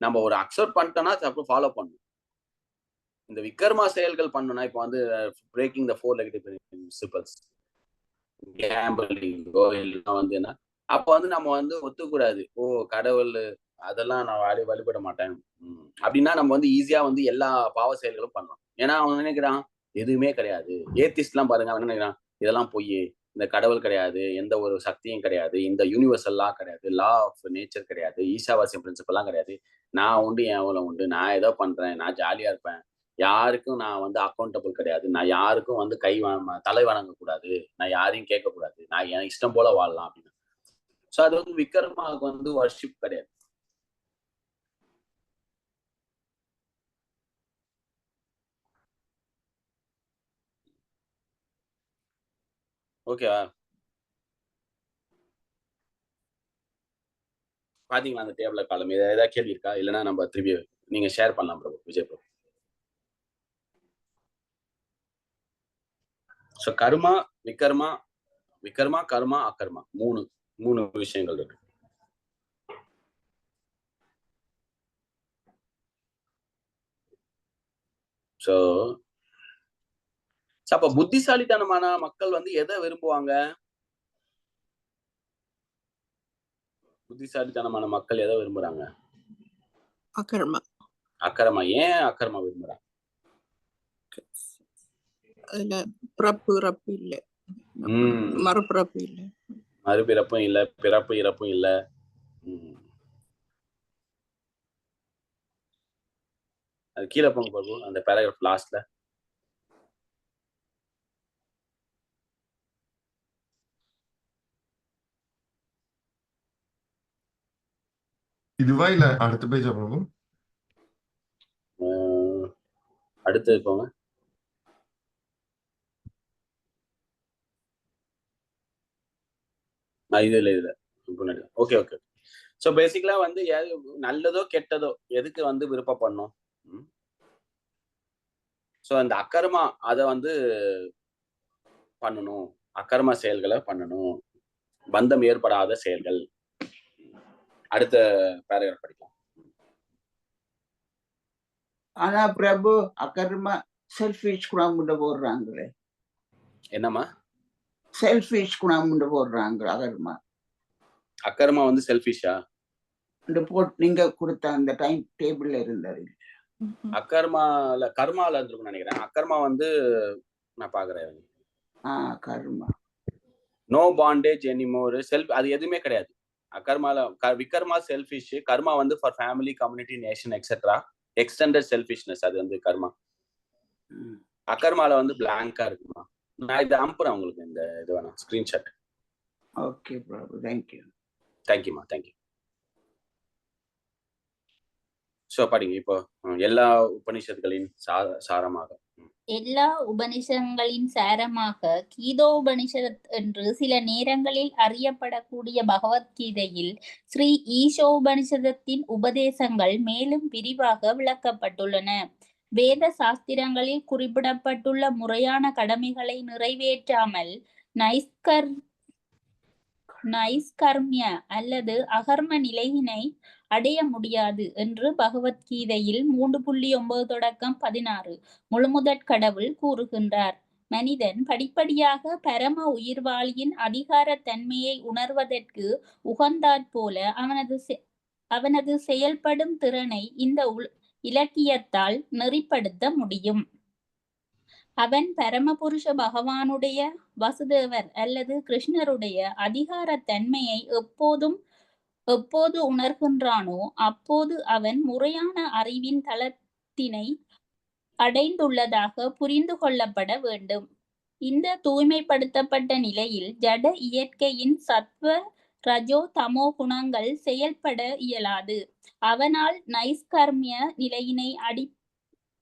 நம்ம ஒரு அக்செப்ட் பண்ணிட்டோம்னா தப்பு ஃபாலோ பண்ணணும். இந்த விக்ரமா செயல்கள் பண்ணணும்னா இப்போ வந்து பிரேக்கிங் த 4 நெகட்டிவ் பிரின்சிபல்ஸ், கேம்பிளிங்கோ இல்லைன்னா வந்து என்ன, அப்போ வந்து நம்ம வந்து ஒத்துக்கூடாது. கடவுள் அதெல்லாம் நான் வழிபட மாட்டேன் அப்படின்னா நம்ம வந்து ஈஸியா வந்து எல்லா பாவ செயல்களும் பண்ணலாம். ஏன்னா அவன் நினைக்கிறான் எதுவுமே கிடையாது. ஏத்திஸ்ட் எல்லாம் பாருங்க, அவன் நினைக்கிறான் இதெல்லாம் பொய், இந்த கடவுள் கிடையாது, எந்த ஒரு சக்தியும் கிடையாது, இந்த யூனிவர்சல் லா கிடையாது, லா ஆஃப் நேச்சர் கிடையாது, ஈஷாவாசியம் பிரின்சிபல் எல்லாம் கிடையாது, நான் உண்டு என் உண்டு, நான் ஏதோ பண்றேன், நான் ஜாலியா இருப்பேன், யாருக்கும் நான் வந்து அக்கௌண்டபிள் கிடையாது, நான் யாருக்கும் வந்து தலை வணங்க கூடாது, நான் யாரையும் கேட்க கூடாது, நான் என் இஷ்டம் போல வாழலாம் அப்படின்னு. சோ அது வந்து விக்ரமாவுக்கு வந்து வர்ஷிப் கிடையாது. ஓகேவா? பாத்தீங்களா அந்த டேபிள காலம்? ஏதாவது கேள்வி இருக்கா? இல்லைன்னா நம்ம திருப்பி நீங்க ஷேர் பண்ணலாம் பிரபு, விஜய் பிரபு. சோ கர்மா, விகர்மா, கர்மா, அகர்மா, மூணு விஷயங்கள் இருக்கு. சோ அப்ப புத்திசாலித்தனமான மக்கள் வந்து எதை விரும்புவாங்க? புத்திசாலித்தனமான மக்கள் எதை விரும்புறாங்க? அகர்மா. அக்கர்மா. ஏன் அக்கர்மா விரும்புறாங்க? அதுல பிறப்பு இறப்பு இல்லை, மறுபிறப்பு இல்லை, மறுபிறப்பும் இல்ல, பிறப்பு இறப்பும் இல்ல. அது கீழே போங்க பிரபு, அந்த பேராகிராஃப் லாஸ்ட்ல. இதுவா இல்ல அடுத்த பேஜா பிரபு? அடுத்து போங்க. இதுல ஓகே ஓகே. ஸோ பேசிக்கலா வந்து நல்லதோ கெட்டதோ எதுக்கு வந்து விருப்பப்படணும்? ஸோ அந்த அக்கர்மா அதை வந்து பண்ணணும், அக்கர்மா செயல்களை பண்ணணும், பந்தம் ஏற்படாத செயல்கள். அடுத்த பேராகிராஃப் படிக்கலாம். ஆனா பிரபு அக்கர்மா செல்ஃபிஷ் குணம் போடுறாங்களே. என்னம்மா? செல்ஃபிஷ் குணம் போடுறாங்க அகர்மா. அக்கர்மா வந்து செல்ஃபிஷா? இந்த நீங்க கொடுத்த அந்த டைம் டேபிள்ல இருந்தாரு. அக்கர்மால கர்மால இருந்திருக்கும் நினைக்கிறேன். அக்கர்மா வந்து நான் பாக்குறேன். கர்மா நோ பாண்டேஜ் எனிமோர் செல்ஃப், அது எதுவுமே கிடையாது. அக்கர்மால விகர்மா செல்ஃபிஷ், கர்மா வந்து for family, community, nation etcetera, extended selfishness, அது வந்து கர்மா. அக்கர்மால வந்து பிளாங்கா இருக்குமா. நான் இதை அனுப்புறேன் உங்களுக்கு, இந்த இது வேணாம் ஸ்கிரீன்ஷாட். ஓகே பிரபு, தேங்க்யூ. தேங்க்யூமா, தேங்க்யூ. ஸோ படிங்க இப்போ. எல்லா உபனிஷத்துகளின் சாரமாக, எல்லா உபனிஷங்களின் சாரமாக கீதோபனிஷத் என்று சில நேரங்களில் அறியப்படக்கூடிய பகவத்கீதையில் ஸ்ரீ ஈஷோபனிஷதத்தின் உபதேசங்கள் மேலும் விரிவாக விளக்கப்பட்டுள்ளன. வேத சாஸ்திரங்களில் குறிப்பிடப்பட்டுள்ள முறையான கடமைகளை நிறைவேற்றாமல் நைஸ்கர்மிய அல்லது அகர்ம நிலையினை அடைய முடியாது என்று பகவத்கீதையில் 3.9 தொடக்கம் 16 முழுமுதற் கடவுள் கூறுகின்றார். மனிதன் படிப்படியாக பரம உயிர்வாளியின் அதிகார தன்மையை உணர்வதற்கு உகந்தாற்போல அவனது செயல்படும் திறனை இந்த இலக்கியத்தால் நெறிப்படுத்த முடியும். அவன் பரமபுருஷ பகவானுடைய, வசுதேவர் அல்லது கிருஷ்ணருடைய அதிகார தன்மையை எப்போது உணர்கின்றானோ அப்போது அவன் முறையான அறிவின் தளத்தினை அடைந்துள்ளதாக புரிந்து கொள்ளப்பட வேண்டும். இந்த தூய்மைப்படுத்தப்பட்ட நிலையில் ஜட இயற்கையின் சத்வ, ரஜோ, தமோ குணங்கள் செயல்பட இயலாது. அவனால் நைஸ்கர்மிய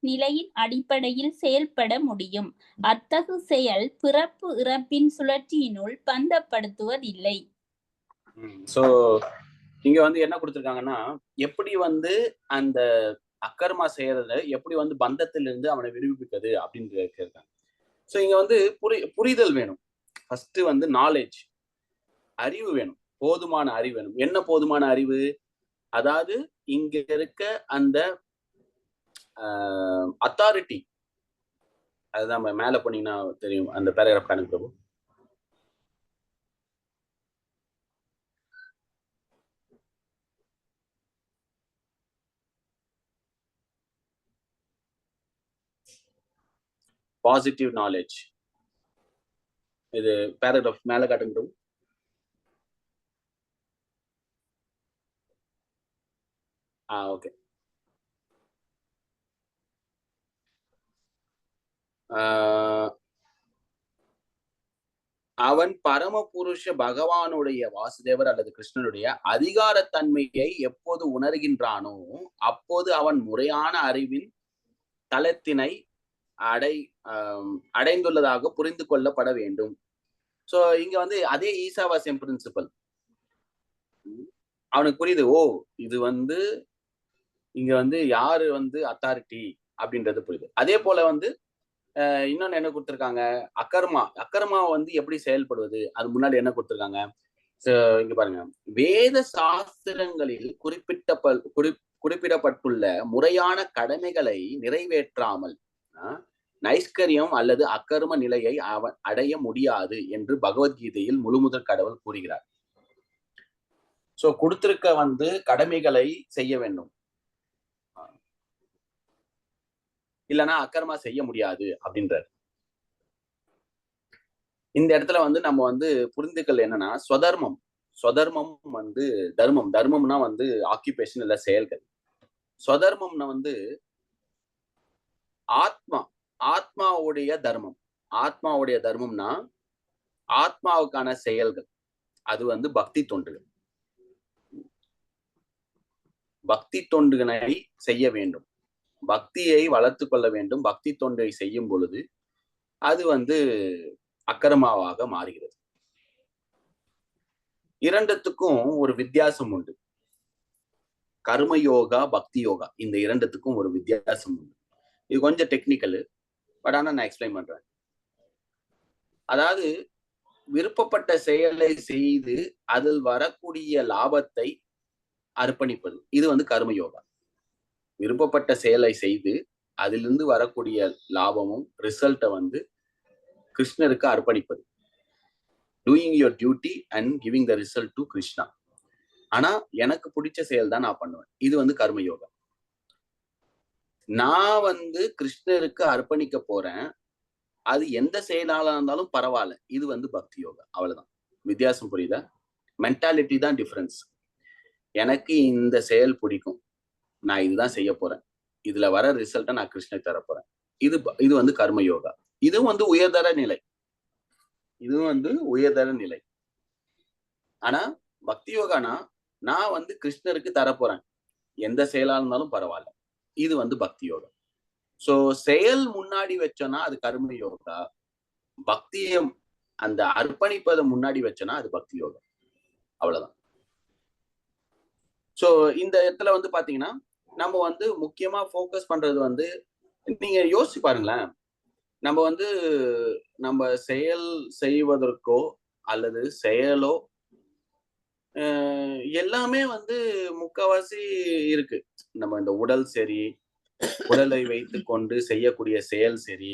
நிலையின் அடிப்படையில் செயல்பட முடியும். அத்தகு செயல் பிறப்பு இறப்பின் சுழற்சியினுள் பந்தப்படுத்துவதில்லை. சோ இங்க வந்து என்ன கொடுத்திருக்காங்கன்னா, எப்படி வந்து அந்த அக்கர்மா செய்யறத எப்படி வந்து பந்தத்திலிருந்து அவனை விடுவிப்பது அப்படின்னு கேட்கிறாங்க. சோ இங்க வந்து புரிதல் வேணும். ஃபர்ஸ்ட் வந்து நாலேஜ், அறிவு வேணும், போதுமான அறிவு வேணும். என்ன போதுமான அறிவு? அதாவது இங்க இருக்க அந்த அத்தாரிட்டி, அதுதான் மேல போனீங்கன்னா தெரியும் அந்த பேராகிராஃப் காணுங்க. பாசிட்டிவ் நாலேஜ், இது பேராகிராஃப் மேல காட்டுங்க. ஓகே. அவன் பரமபுருஷ பகவானுடைய, வாசுதேவர் அல்லது கிருஷ்ணனுடைய அதிகாரத்தன்மையை எப்போது உணர்கின்றானோ அப்போது அவன் முறையான அறிவின் தளத்தினை அடைந்துள்ளதாக புரிந்து கொள்ளப்பட வேண்டும். சோ இங்க வந்து அதே ஈசாவாசியம் பிரின்சிபல் அவனுக்கு புரியுது. இது வந்து இங்க வந்து யாரு வந்து அத்தாரிட்டி அப்படின்றது புரியுது. அதே போல வந்து இன்னொன்னு என்ன கொடுத்திருக்காங்க, அக்கர்மா வந்து எப்படி செயல்படுவது, அது முன்னாடி என்ன கொடுத்திருக்காங்க இங்க பாருங்க. வேத சாஸ்திரங்களில் குறிப்பிடப்பட்டுள்ள முறையான கடமைகளை நிறைவேற்றாமல் நைஸ்கரியம் அல்லது அக்கர்ம நிலையை அவன் அடைய முடியாது என்று பகவத்கீதையில் முழுமுதற் கடவுள் கூறுகிறார். சோ கொடுத்திருக்க வந்து கடமைகளை செய்ய வேண்டும், இல்லைன்னா அக்கர்மா செய்ய முடியாது அப்படின்றார். இந்த இடத்துல வந்து நம்ம வந்து புரிந்துக்கள் என்னன்னா, ஸ்வதர்மம் வந்து தர்மம்னா வந்து ஆக்கியூபேஷன் இல்ல செயல்கள். ஸ்வதர்மம்னா வந்து ஆத்மாவுடைய தர்மம்னா ஆத்மாவுக்கான செயல்கள், அது வந்து பக்தி தொண்டுகள். பக்தி தொண்டுகளை செய்ய வேண்டும், பக்தியை வளர்த்து கொள்ள வேண்டும். பக்தி தொண்டை செய்யும் பொழுது அது வந்து அக்கர்மாவாக மாறுகிறது. இரண்டுத்துக்கும் ஒரு வித்தியாசம் உண்டு. கர்ம யோகா, பக்தி யோகா, இந்த இரண்டுத்துக்கும் ஒரு வித்தியாசம் உண்டு. இது கொஞ்சம் டெக்னிக்கல், பட் ஆனா நான் எக்ஸ்பிளைன் பண்றேன். அதாவது விருப்பப்பட்ட செயலை செய்து அதில் வரக்கூடிய லாபத்தை அர்ப்பணிப்பது, இது வந்து கர்ம யோகா. விருப்பப்பட்ட செயலை செய்து அதிலிருந்து வரக்கூடிய லாபமும் ரிசல்ட்டை வந்து கிருஷ்ணருக்கு அர்ப்பணிப்பது. Doing your duty and giving the result to Krishna. ஆனா எனக்கு பிடிச்ச செயல் தான் நான் பண்ணுவேன், இது வந்து கர்ம யோகா. நான் வந்து கிருஷ்ணருக்கு அர்ப்பணிக்க போறேன், அது எந்த செயலாளா இருந்தாலும் பரவாயில்ல, இது வந்து பக்தி யோகா. அவ்வளவுதான் வித்தியாசம். புரியுதா? மென்டாலிட்டி தான் டிஃபரன்ஸ். எனக்கு இந்த செயல் பிடிக்கும், நான் இதுதான் செய்ய போறேன், இதுல வர ரிசல்ட்டை நான் கிருஷ்ணருக்கு தர போறேன், இது வந்து கர்ம யோகா. இது வந்து உயர்தர நிலை, இது வந்து உயர்தர நிலை. ஆனா பக்தி யோகானா நான் வந்து கிருஷ்ணருக்கு தரப்போறேன், எந்த செயலா இருந்தாலும் பரவாயில்ல, இது வந்து பக்தி யோகா. சோ செயல் முன்னாடி வச்சோன்னா அது கர்ம யோகா, பக்தியை அந்த அர்ப்பணிப்பதை முன்னாடி வச்சோன்னா அது பக்தி யோகா. அவ்வளவுதான். சோ இந்த இடத்துல வந்து பாத்தீங்கன்னா நம்ம வந்து முக்கியமா ஃபோக்கஸ் பண்றது வந்து, நீங்க யோசிச்சு பாருங்களேன், நம்ம வந்து நம்ம செயல் செய்வதற்கோ அல்லது செயலோ எல்லாமே வந்து முக்காவாசி இருக்கு. நம்ம இந்த உடல் சரி, உடலை வைத்து கொண்டு செய்யக்கூடிய செயல் சரி,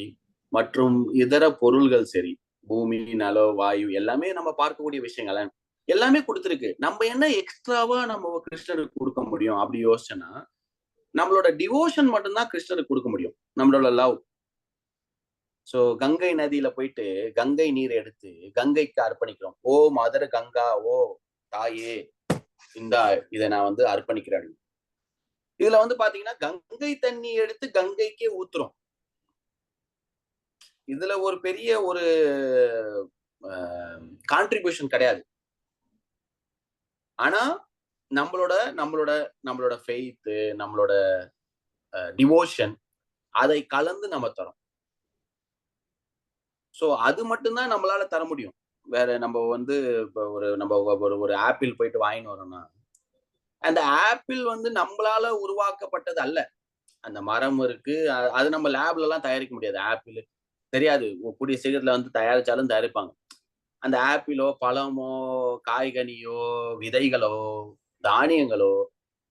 மற்றும் இதர பொருள்கள் சரி, பூமி, நல, வாயு, எல்லாமே நம்ம பார்க்கக்கூடிய விஷயங்கள் எல்லாமே கொடுத்துருக்கு. நம்ம என்ன எக்ஸ்ட்ராவா நம்ம கிருஷ்ணருக்கு கொடுக்க முடியும் அப்படி யோசிச்சோன்னா, நம்மளோட டிவோஷன் மட்டும்தான் கிருஷ்ணருக்கு கொடுக்க முடியும், நம்மளோட லவ். சோ கங்கை நதியில போயிட்டு கங்கை நீர் எடுத்து கங்கைக்கு அர்ப்பணிக்கிறோம். ஓ மதர் கங்கா, ஓ தாயே, இந்தா இதை நான் வந்து அர்ப்பணிக்கிறேன். இதுல வந்து பாத்தீங்கன்னா கங்கை தண்ணி எடுத்து கங்கைக்கே ஊத்துறோம். இதுல ஒரு பெரிய ஒரு கான்ட்ரிபியூஷன் கிடையாது. ஆனா நம்மளோட நம்மளோட நம்மளோட ஃபெய்த், நம்மளோட டிவோஷன், அதை கலந்து நம்ம தரோம். சோ அது மட்டும்தான் நம்மளால தர முடியும். வேற நம்ம வந்து இப்போ ஒரு ஆப்பிள் போயிட்டு வாங்கிட்டு வரோம்னா, அந்த ஆப்பிள் வந்து நம்மளால உருவாக்கப்பட்டது அல்ல. அந்த மரம் இருக்கு, அது நம்ம லேப்ல எல்லாம் தயாரிக்க முடியாது. ஆப்பிள் தெரியாது, கூடிய சீக்கிரத்துல வந்து தயாரிச்சாலும் தயாரிப்பாங்க. அந்த ஆப்பிளோ, பழமோ, காய்கனியோ, விதைகளோ, தானியங்களோ,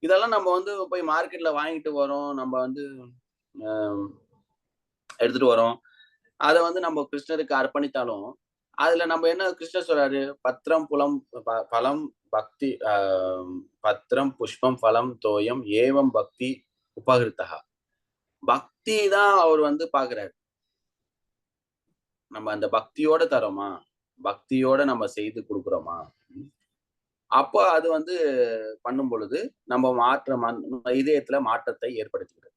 இதெல்லாம் நம்ம வந்து போய் மார்க்கெட்ல வாங்கிட்டு வரோம், நம்ம வந்து எடுத்துட்டு வரோம். அதை வந்து நம்ம கிருஷ்ணருக்கு அர்ப்பணித்தாலும் அதுல நம்ம என்ன கிருஷ்ணர் சொல்றாரு, பத்திரம் பலம் பக்தி பத்திரம் புஷ்பம் பலம் தோயம் ஏவம் பக்தி உபகிருத்தகா. பக்தி தான் அவர் வந்து பாக்குறாரு. நம்ம அந்த பக்தியோட தரோமா, பக்தியோட நம்ம செய்து கொடுக்குறோமா, அப்போ அது வந்து பண்ணும் பொழுது நம்ம இதயத்துல மாற்றத்தை ஏற்படுத்துகிறது.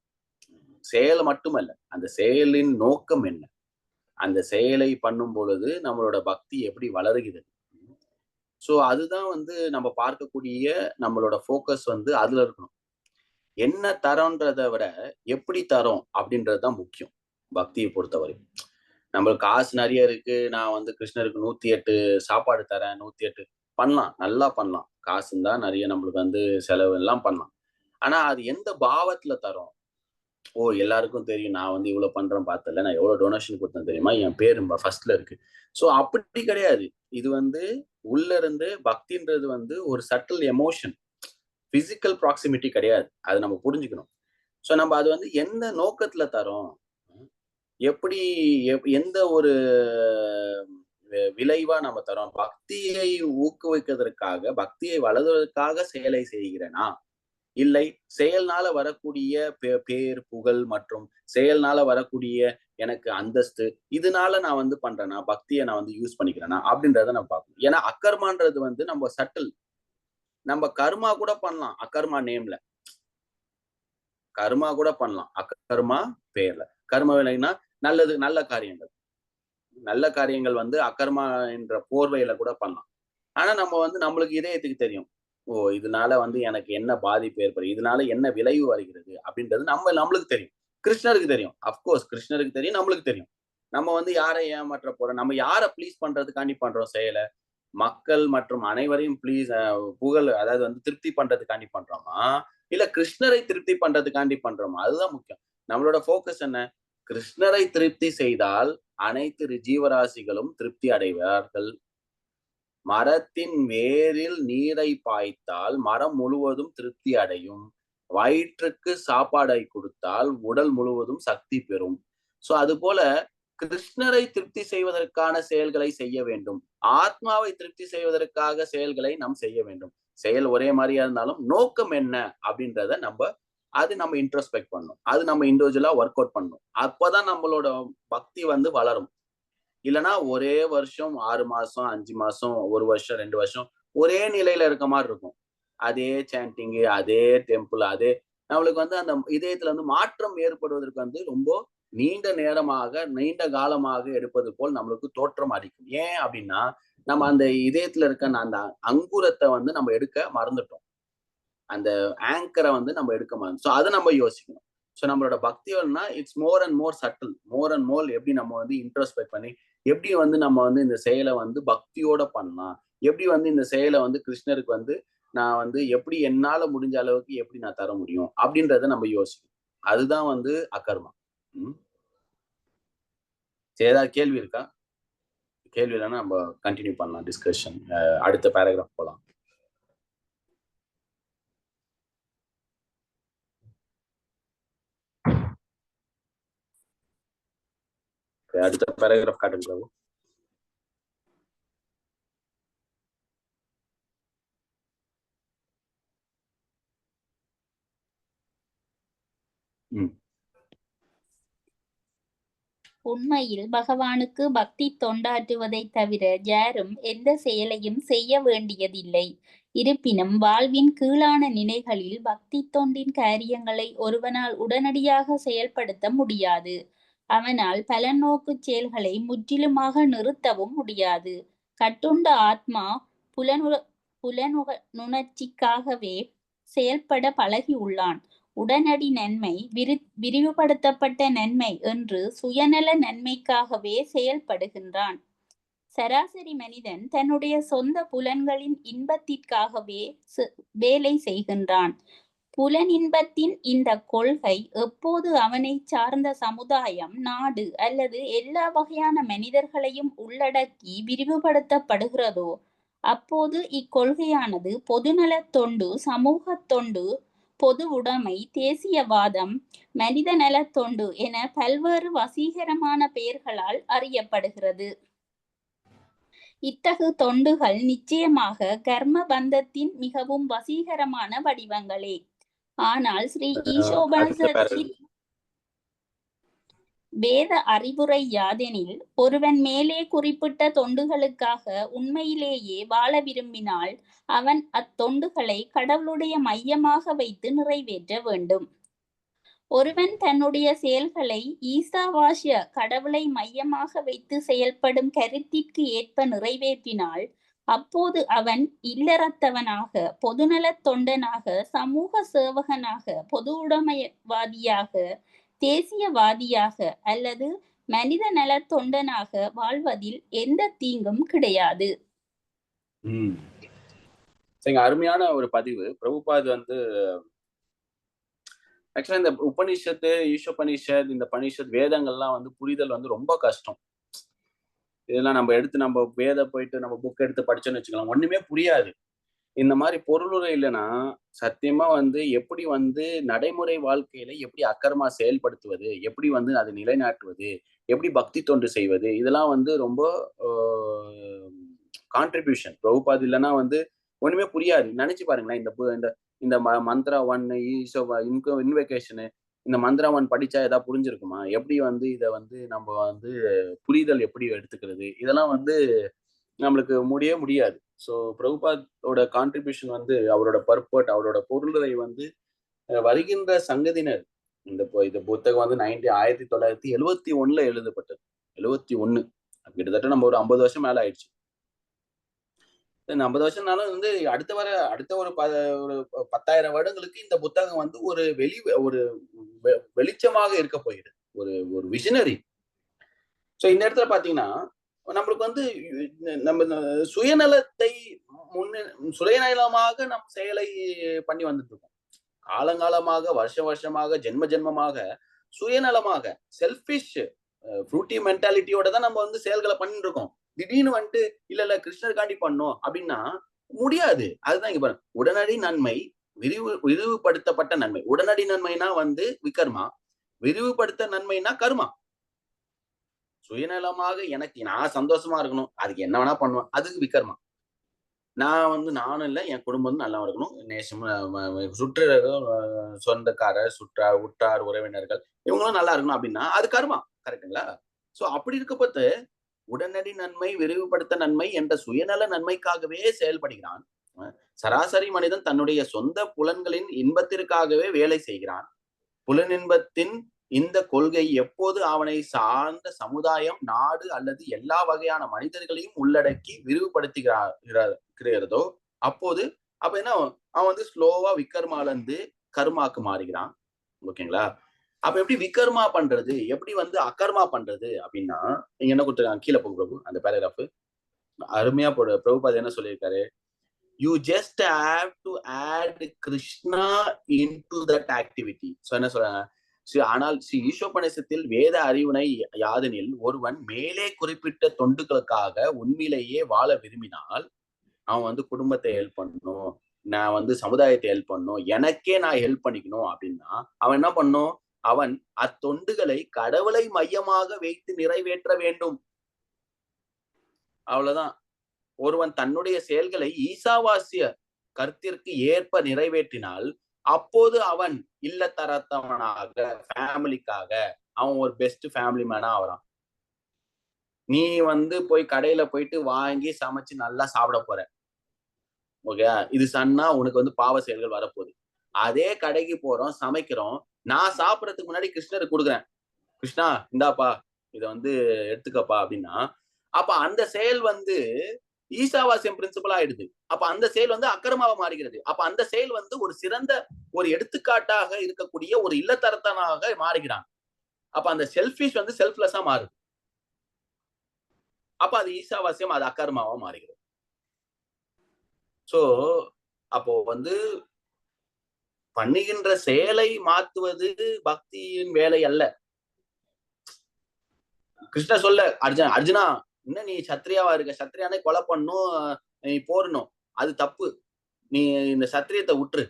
செயல் மட்டுமல்ல, அந்த செயலின் நோக்கம் என்ன, அந்த செயலை பண்ணும் பொழுது நம்மளோட பக்தி எப்படி வளருகிறது. சோ அதுதான் வந்து நம்ம பார்க்கக்கூடிய நம்மளோட ஃபோக்கஸ் வந்து அதுல இருக்கணும். என்ன தரோன்றதை விட எப்படி தரோம் அப்படின்றதுதான் முக்கியம் பக்தியை பொறுத்தவரை. நம்மளுக்கு காசு நிறைய இருக்கு, நான் வந்து கிருஷ்ணருக்கு 108 சாப்பாடு தரேன், 108 பண்ணலாம், நல்லா பண்ணலாம், காசு தான் நிறைய, நம்மளுக்கு வந்து செலவு எல்லாம் பண்ணலாம். ஆனா அது எந்த பாவத்துல தரோம்? ஓ எல்லாருக்கும் தெரியும் நான் வந்து இவ்வளவு பண்றேன், பார்த்தல நான் எவ்வளவு டொனேஷன் கொடுத்தேன் தெரியுமா, என் பேரு ஃபர்ஸ்ட்ல இருக்கு. சோ அப்படி கிடையாது. இது வந்து உள்ள இருந்து பக்தின்றது வந்து ஒரு சட்டில் எமோஷன், பிசிக்கல் ப்ராக்சிமிட்டி கிடையாது. அது நம்ம புரிஞ்சுக்கணும். சோ நம்ம அது வந்து எந்த நோக்கத்துல தரோம், எப்படி எந்த ஒரு விளைவா நம்ம தரோம், பக்தியை ஊக்குவிக்கிறதுக்காக, பக்தியை வளர்வதற்காக செயலை செய்கிறேனா, இல்லை செயல்னால வரக்கூடிய பேர் புகழ் மற்றும் செயல்னால வரக்கூடிய எனக்கு அந்தஸ்து, இதனால நான் வந்து பண்றேன்னா, பக்தியை நான் வந்து யூஸ் பண்ணிக்கிறேன்னா அப்படின்றத நம்ம பார்க்கணும். ஏன்னா அக்கர்மான்றது வந்து நம்ம சட்டில், நம்ம கர்மா கூட பண்ணலாம், அக்கர்மா நேம்ல கர்மா கூட பண்ணலாம், அக்கர்மா பேர்ல. கர்ம வினைனா நல்லது, நல்ல காரியங்கள், நல்ல காரியங்கள் வந்து அக்கர்மா என்ற போர்வையில கூட பண்ணலாம். ஆனா நம்ம வந்து நம்மளுக்கு இதயத்துக்கு தெரியும், இதனால வந்து எனக்கு என்ன பாதிப்பு ஏற்படுது, இதனால என்ன விளைவு வருகிறது அப்படின்றது நம்மளுக்கு தெரியும், கிருஷ்ணருக்கு தெரியும். அப்கோர்ஸ் கிருஷ்ணருக்கு தெரியும், நம்மளுக்கு தெரியும். நம்ம வந்து யாரை ஏமாற்ற போறோம், நம்ம யாரை ப்ளீஸ் பண்றதுக்காண்டி பண்றோம் செயலை, மக்கள் மற்றும் அனைவரையும் அதாவது வந்து திருப்தி பண்றதுக்காண்டி பண்றோமா, இல்ல கிருஷ்ணரை திருப்தி பண்றதுக்காண்டி பண்றோமா? அதுதான் முக்கியம். நம்மளோட போக்கஸ் என்ன? கிருஷ்ணரை திருப்தி செய்தால் அனைத்து ஜீவராசிகளும் திருப்தி அடைவார்கள். மரத்தின் வேரில் நீரை பாய்த்தால் மரம் முழுவதும் திருப்தி அடையும். வயிற்றுக்கு சாப்பாடை கொடுத்தால் உடல் முழுவதும் சக்தி பெறும். சோ அது போல கிருஷ்ணரை திருப்தி செய்வதற்கான செயல்களை செய்ய வேண்டும். ஆத்மாவை திருப்தி செய்வதற்காக செயல்களை நாம் செய்ய வேண்டும். செயல் ஒரே மாதிரியா இருந்தாலும் நோக்கம் என்ன அப்படின்றத நம்ம இன்ட்ரோஸ்பெக்ட் பண்ணணும். அது நம்ம இண்டிவிஜுவலா ஒர்க் அவுட் பண்ணணும். அப்பதான் நம்மளோட பக்தி வந்து வளரும். இல்லைன்னா ஒரே வருஷம் 6 மாசம் 5 மாசம் 1 வருஷம் 2 வருஷம் ஒரே நிலையில இருக்க மாதிரி இருக்கும். அதே சாண்டிங், அதே டெம்பிள், அதே நம்மளுக்கு வந்து அந்த இதயத்துல வந்து மாற்றம் ஏற்படுவதற்கு வந்து ரொம்ப நீண்ட காலமாக எடுப்பது போல் நம்மளுக்கு தோற்றம் அளிக்கும். ஏன் அப்படின்னா நம்ம அந்த இதயத்துல இருக்க அந்த அங்குரத்தை வந்து நம்ம எடுக்க மறந்துட்டோம். அந்த ஆங்கரை வந்து நம்ம எடுக்க மறந்து. ஸோ அதை நம்ம யோசிக்கணும். ஸோ நம்மளோட பக்தினா it's more and more subtle, more and more எப்படி நம்ம வந்து இன்ட்ரோஸ்பெக்ட் பண்ணி எப்படி வந்து நம்ம வந்து இந்த செயலை வந்து பக்தியோட பண்ணலாம், எப்படி வந்து இந்த செயலை வந்து கிருஷ்ணருக்கு வந்து நான் வந்து எப்படி என்னால முடிஞ்ச அளவுக்கு எப்படி நான் தர முடியும் அப்படின்றத நம்ம யோசிக்கணும். அதுதான் வந்து அகர்மா. ஏதாவது கேள்வி இருக்கா? கேள்வி இல்லைன்னா நம்ம கண்டினியூ பண்ணலாம் டிஸ்கஷன். அடுத்த பேராகிராஃப் போலாம். அடுத்த பேராகிராஃப் காட்டுங்க பிரபு. உண்மையில் பகவானுக்கு பக்தி தொண்டாற்றுவதைத் தவிர யாரும் எந்த செயலையும் செய்ய வேண்டியதில்லை. இருப்பினும் வாழ்வின் கீழான நிலைகளில் பக்தி தொண்டின் காரியங்களை ஒருவனால் உடனடியாக செயல்படுத்த முடியாது. அவனால் பலநோக்கு செயல்களை முற்றிலுமாக நிறுத்தவும் முடியாது. கட்டுண்ட ஆத்மா புலனுணர்ச்சிக்காகவே செயல்பட பழகியுள்ளான். உடனடி நன்மை, விரிவுபடுத்தப்பட்ட நன்மை என்று சுயநல நன்மைக்காகவே செயல்படுகின்றான். சராசரி மனிதன் தன்னுடைய சொந்த புலன்களின் இன்பத்திற்காகவே வேலை செய்கின்றான். புலனின்பத்தின் இந்த கொள்கை எப்போது அவனை சார்ந்த சமுதாயம், நாடு அல்லது எல்லா வகையான மனிதர்களையும் உள்ளடக்கி விரிவுபடுத்தப்படுகிறதோ அப்போது இக்கொள்கையானது பொதுநலத் தொண்டு, சமூக தொண்டு, பொது உடைமை, தேசியவாதம், மனித நலத் தொண்டு என பல்வேறு வசீகரமான பெயர்களால் அறியப்படுகிறது. இத்தகு தொண்டுகள் நிச்சயமாக கர்ம பந்தத்தின் மிகவும் வசீகரமான வடிவங்களே. ஆனால் ஸ்ரீ ஈஷோபனிஷத் வேத அறிவுரை யாதெனில், ஒருவன் மேலே குறிப்பிட்ட தொண்டுகளுக்காக உண்மையிலேயே வாழ விரும்பினால் அவன் அத்தொண்டுகளை கடவுளுடைய மையமாக வைத்து நிறைவேற்ற வேண்டும். ஒருவன் தன்னுடைய செயல்களை ஈசாவாசிய கடவுளை மையமாக வைத்து செயல்படும் கருத்திற்கு ஏற்ப நிறைவேற்றினால் அப்போது அவன் இல்லறத்தவனாக, பொதுநலத் தொண்டனாக, சமூக சேவகனாக, பொது உடைமைவாதியாக, தேசியவாதியாக அல்லது மனித நல தொண்டனாக வாழ்வதில் எந்த தீங்கும் கிடையாது. அருமையான ஒரு பதிவு. பிரபுபாத் வந்து ஆக்சுவலா இந்த உபனிஷத்து, ஈஷோபனிஷத், இந்த பனிஷத் வேதங்கள்லாம் வந்து புரிதல் வந்து ரொம்ப கஷ்டம். இதெல்லாம் நம்ம போயிட்டு நம்ம புக் எடுத்து படிச்சோன்னு வச்சுக்கலாம், ஒண்ணுமே புரியாது. இந்த மாதிரி பொருளுரை இல்லைன்னா சத்தியமா வந்து எப்படி வந்து நடைமுறை வாழ்க்கையில எப்படி அக்கர்மா செயல்படுத்துவது, எப்படி வந்து அதை நிலைநாட்டுவது, எப்படி பக்தி தொண்டு செய்வது, இதெல்லாம் வந்து ரொம்ப கான்ட்ரிபியூஷன். பிரபுபாத் இல்லைன்னா வந்து ஒண்ணுமே புரியாது. நினைச்சு பாருங்களேன், இந்த மந்த்ரா 1 இன்வெகேஷனு, இந்த மந்த்ரா 1 படிச்சா ஏதாவது புரிஞ்சிருக்குமா? எப்படி வந்து இதை வந்து நம்ம வந்து புரிதல் எப்படி எடுத்துக்கிறது, இதெல்லாம் வந்து நம்மளுக்கு முடியாது. ஸோ பிரபுபாதோட கான்ட்ரிபியூஷன் வந்து அவரோட பர்பட், அவரோட பொருளை வந்து வருகின்ற சங்கதினர், இந்த புத்தகம் வந்து 1971 எழுதப்பட்டது. 71 கிட்டத்தட்ட நம்ம ஒரு 50 வருஷம் மேல ஆயிடுச்சு. 50 வருஷம்னாலும் வந்து அடுத்த ஒரு 10,000 வருடங்களுக்கு இந்த புத்தகம் வந்து ஒரு வெளிச்சமாக இருக்க போகிறது. ஒரு விஷனரி. சோ இந்த இடத்துல பாத்தீங்கன்னா நம்மளுக்கு வந்து நம்ம சுயநலமாக நம் செயலை பண்ணி வந்துட்டு இருக்கோம். காலங்காலமாக, வருஷமாக, ஜென்மமாக சுயநலமாக செல்ஃபிஷ் ஃப்ரூட்டி மென்டாலிட்டியோட தான் நம்ம வந்து செயல்களை பண்ணிட்டு இருக்கோம். திடீர்னு வந்துட்டு இல்ல கிருஷ்ணருக்காண்டி பண்ணோம் அப்படின்னா முடியாது. அதுதான் இங்க பாருங்க, உடனடி நன்மை, விரிவுபடுத்தப்பட்ட நன்மை. உடனடி நன்மைனா வந்து விகர்மா, விரிவுபடுத்த நன்மைனா கர்மா. சுயநலமாக நான் சந்தோஷமா இருக்கணும், அதுக்கு என்ன வேணா பண்ணுவேன், அதுக்கு விகர்மா. நானும் இல்ல, என் குடும்பம் நல்லா இருக்கணும், நேசமும் சொந்தக்காரர், உற்றார் உறவினர்கள் இவங்களும் நல்லா இருக்கணும் அப்படின்னா அது கர்மா. கரெக்டுங்களா? சோ அப்படி இருக்கப்பட்டு உடனடி நன்மை, விரிவுபடுத்த நன்மை என்ற சுயநல நன்மைக்காகவே செயல்படுகிறான். சராசரி மனிதன் தன்னுடைய சொந்த புலன்களின் இன்பத்திற்காகவே வேலை செய்கிறான். புலனின்பத்தின் இந்த கொள்கை எப்போது அவனை சார்ந்த சமுதாயம், நாடு அல்லது எல்லா வகையான மனிதர்களையும் உள்ளடக்கி விரிவுபடுத்துகிறதோ அப்போது என்ன அவன் வந்து ஸ்லோவா விக்கர்மால இருந்து கர்மாக்கு மாறுகிறான். ஓகேங்களா? அப்ப எப்படி விக்கர்மா பண்றது, எப்படி வந்து அகர்மா பண்றது அப்படின்னா, நீங்க என்ன கொடுத்துருக்காங்க கீழே போங்க பிரபு, அந்த பேராகிராஃப் அருமையா போடு. பிரபுபாத் என்ன சொல்லியிருக்காரு, you just have to add Krishna into that activity. So என்ன சொல்றாங்க, ஆனால் ஈஷோபநிஷத்தில் வேத அறிவுனை யாதெனில் ஒருவன் மேலே குறிப்பிட்ட தொண்டுகளுக்காக உண்மையிலேயே வாழ விரும்பினால் அவன் வந்து குடும்பத்தை ஹெல்ப் பண்ணணும், நான் வந்து சமுதாயத்தை ஹெல்ப் பண்ணணும், எனக்கே நான் ஹெல்ப் பண்ணிக்கணும் அப்படின்னா அவன் என்ன பண்ணும், அவன் அத்தொண்டுகளை கடவுளை மையமாக வைத்து நிறைவேற்ற வேண்டும். அவ்வளவுதான். ஒருவன் தன்னுடைய செயல்களை ஈசாவாசிய கருத்திற்கு ஏற்ப நிறைவேற்றினால் அப்போது அவன் இல்லத்தரத்தவனாக, ஃபேமிலிக்காக அவன் ஒரு பெஸ்ட் ஃபேமிலி மேனா ஆகிறான். நீ வந்து போய் கடையில போயிட்டு வாங்கி சமைச்சு நல்லா சாப்பிட போற, ஓகே, இது சொன்னா உனக்கு வந்து பாவ செயல்கள் வரப்போகுது. அதே கடைக்கு போறோம், சமைக்கிறோம், நான் சாப்பிடறதுக்கு முன்னாடி கிருஷ்ணருக்கு கொடுக்குறேன், கிருஷ்ணா இந்தாப்பா இதை வந்து எடுத்துக்கப்பா அப்படின்னா அப்ப அந்த செயல் வந்து ஈசாவாசியம் பிரின்சிபல் ஆயிடுது. அப்ப அந்த செயல் வந்து அக்கிரமாவா மாறுகிறது. அப்ப அந்த செயல் வந்து ஒரு சிறந்த ஒரு எடுத்துக்காட்டாக இருக்கக்கூடிய ஒரு இல்லத்தரத்தனாக மாறுகிறான். அப்ப அந்த செல்ஃபிஷ் வந்து செல்ஃப்லெஸ்ஸா மாறுது. அப்ப அது ஈசாவாசியம், அது அக்கர்மாவா மாறுகிறது. சோ அப்போ வந்து பண்ணுகின்ற செயலை மாத்துவது பக்தியின் வேலை அல்ல. கிருஷ்ண சொல்ல அர்ஜுனா இன்னும் நீ சத்திரியாவா இருக்க, சத்திரியானே கொலை பண்ணும், நீ போரணும், அது தப்பு, நீ இந்த சத்திரியத்தை விட்டுரு,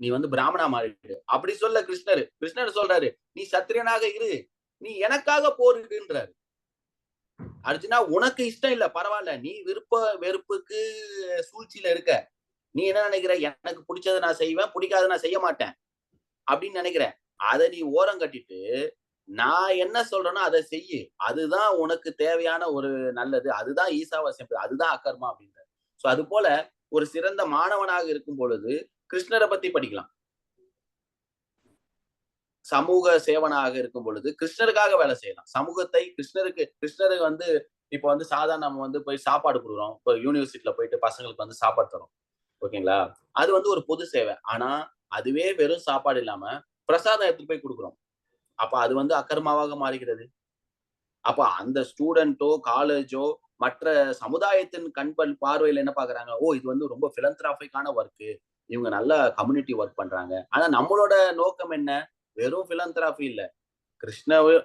நீ வந்து பிராமணா மாறிடு அப்படி சொல்ல கிருஷ்ணர் சொல்றாரு, நீ சத்திரியனாக இரு, நீ எனக்காக போரிடுன்றாரு. அர்ஜுனா உனக்கு இஷ்டம் இல்ல பரவாயில்ல, நீ வெறுப்புக்கு சூழ்ச்சியில இருக்க, நீ என்ன நினைக்கிற, எனக்கு பிடிச்சதை நான் செய்வேன், பிடிக்காத நான் செய்ய மாட்டேன் அப்படின்னு நினைக்கிறேன். அதை நீ ஓரம் கட்டிட்டு நான் என்ன சொல்றேனோ அதை செய்யு, அதுதான் உனக்கு தேவையான ஒரு நல்லது, அதுதான் ஈசாவாசியம், அதுதான் அக்கர்மா அப்படின்ற. சோ அது போல ஒரு சிறந்த மாணவனாக இருக்கும் பொழுது கிருஷ்ணரை பத்தி படிக்கலாம். சமூக சேவனாக இருக்கும் பொழுது கிருஷ்ணருக்காக வேலை செய்யலாம். சமூகத்தை கிருஷ்ணருக்கு வந்து இப்ப வந்து சாதாரண நம்ம வந்து போய் சாப்பாடு கொடுக்குறோம், இப்போ யூனிவர்சிட்டியில போயிட்டு பசங்களுக்கு வந்து சாப்பாடு தரோம், ஓகேங்களா, அது வந்து ஒரு பொது சேவை. ஆனா அதுவே வெறும் சாப்பாடு இல்லாம பிரசாதம் எடுத்துட்டு போய் கொடுக்குறோம், அப்ப அது வந்து அக்கர்மாவாக மாறுகிறது. அப்ப அந்த ஸ்டூடெண்டோ காலேஜோ மற்ற சமுதாயத்தின் கண்பல் பார்வையில என்ன பாக்குறாங்க, ஓ இது வந்து ரொம்ப பிலந்திராபிக்கான ஒர்க்கு, இவங்க நல்ல கம்யூனிட்டி ஒர்க் பண்றாங்க. ஆனா நம்மளோட நோக்கம் என்ன, வெறும் பிலந்திராபி இல்ல,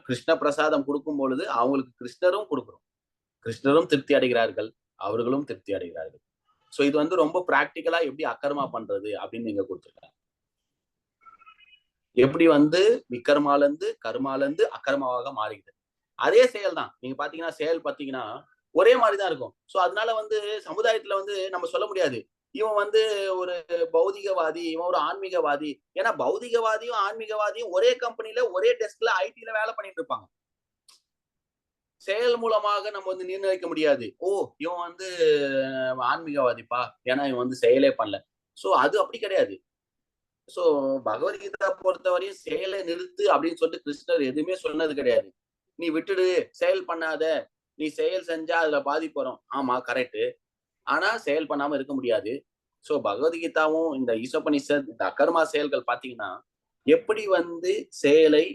கிருஷ்ண பிரசாதம் கொடுக்கும் பொழுது அவங்களுக்கு கிருஷ்ணரும் கொடுக்குறோம், கிருஷ்ணரும் திருப்தி அடைகிறார்கள், அவர்களும் திருப்தி அடைகிறார்கள். சோ இது வந்து ரொம்ப பிராக்டிக்கலா எப்படி அக்கர்மா பண்றது அப்படின்னு நீங்க கொடுத்துருக்காங்க. எப்படி வந்து விக்கர்மால இருந்து கர்மால இருந்து அக்கர்மாவாக மாறுகிறது. அதே செயல் தான் நீங்க பாத்தீங்கன்னா, செயல் பாத்தீங்கன்னா ஒரே மாதிரிதான் இருக்கும். சோ அதனால வந்து சமுதாயத்துல வந்து நம்ம சொல்ல முடியாது இவன் வந்து ஒரு பௌதிகவாதி, இவன் ஒரு ஆன்மீகவாதி. ஏன்னா பௌதிகவாதியும் ஆன்மீகவாதியும் ஒரே கம்பெனில ஒரே டெஸ்க்ல ஐடில வேலை பண்ணிட்டு இருப்பாங்க. செயல் மூலமாக நம்ம வந்து நிர்ணயிக்க முடியாது, ஓ இவன் வந்து ஆன்மீகவாதிப்பா ஏன்னா இவன் வந்து செயலே பண்ணல. சோ அது அப்படி கிடையாது. சோ பகவத்கீதா பொறுத்தவரையும் செயலை நிறுத்து அப்படின்னு சொல்லிட்டு கிருஷ்ணர் எதுவுமே சொன்னது கிடையாது. நீ விட்டுடு, செயல் பண்ணாத, நீ செயல் செஞ்சா அதுல பாதிப்பு வரும். ஆமா கரெக்ட். ஆனா செயல் பண்ணாம இருக்க முடியாது. சோ பகவத்கீதாவும் இந்த ஈசோபனிஷத் இந்த அகர்மா செயல்கள் பாத்தீங்கன்னா எப்படி வந்து செயலை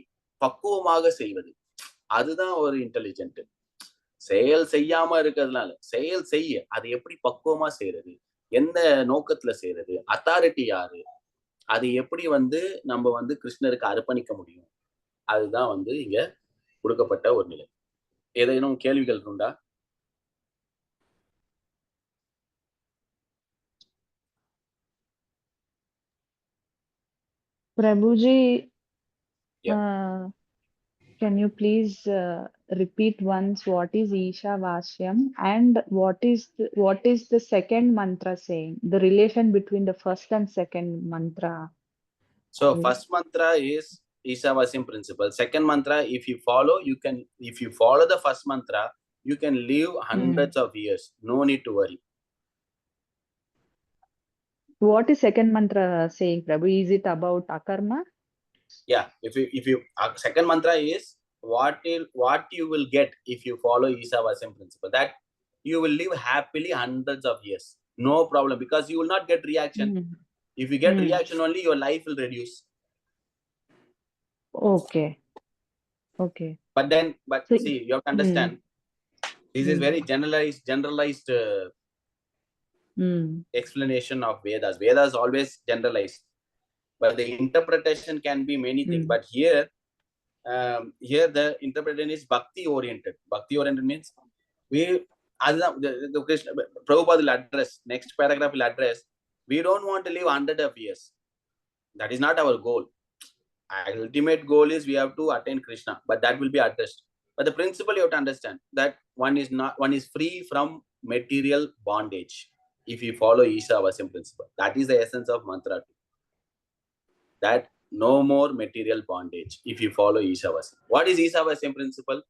பக்குவமாக செய்வது, அதுதான் ஒரு இன்டெலிஜென்ட். செயல் செய்யாம இருக்கிறதுனால செயல் செய்ய அது எப்படி பக்குவமா செய்யறது, எந்த நோக்கத்துல செய்யறது, அத்தாரிட்டி யாரு, அது எப்படி வந்து நம்ம வந்து கிருஷ்ணருக்கு அர்ப்பணிக்க முடியும், அதுதான் வந்து இங்க கொடுக்கப்பட்ட ஒரு நிலை. ஏதேனும் கேள்விகள் உண்டா? Prabhuji, Yeah. can you please repeat once what is Isha Vasyam and what is the second mantra saying? The relation between the first and second mantra. So first mantra is Isavasim principle. Second mantra, if you follow the first mantra, you can live hundreds of years. No need to worry. What is second mantra saying, Prabhu? Is it about akarma? Yeah, if you second mantra is what you will get if you follow Isavasim principle, that you will live happily hundreds of years. No problem, because you will not get reaction. If you get reaction only, your life will reduce. Okay. But So- see, you have to understand, this is very generalized explanation of Vedas. Vedas always generalized, but the interpretation can be many things. But here the interpretation is bhakti oriented. Bhakti oriented means the Krishna Prabhupada will address, next paragraph will address, we don't want to live 100 of years. That is not our goal. Our ultimate goal is we have to attain Krishna, but that will be addressed. But the principle you have to understand, that one is free from material bondage if you follow Isavasim principle. That is the essence of mantra 2. That no more material bondage if you follow Isavasim. What is Isavasim principle?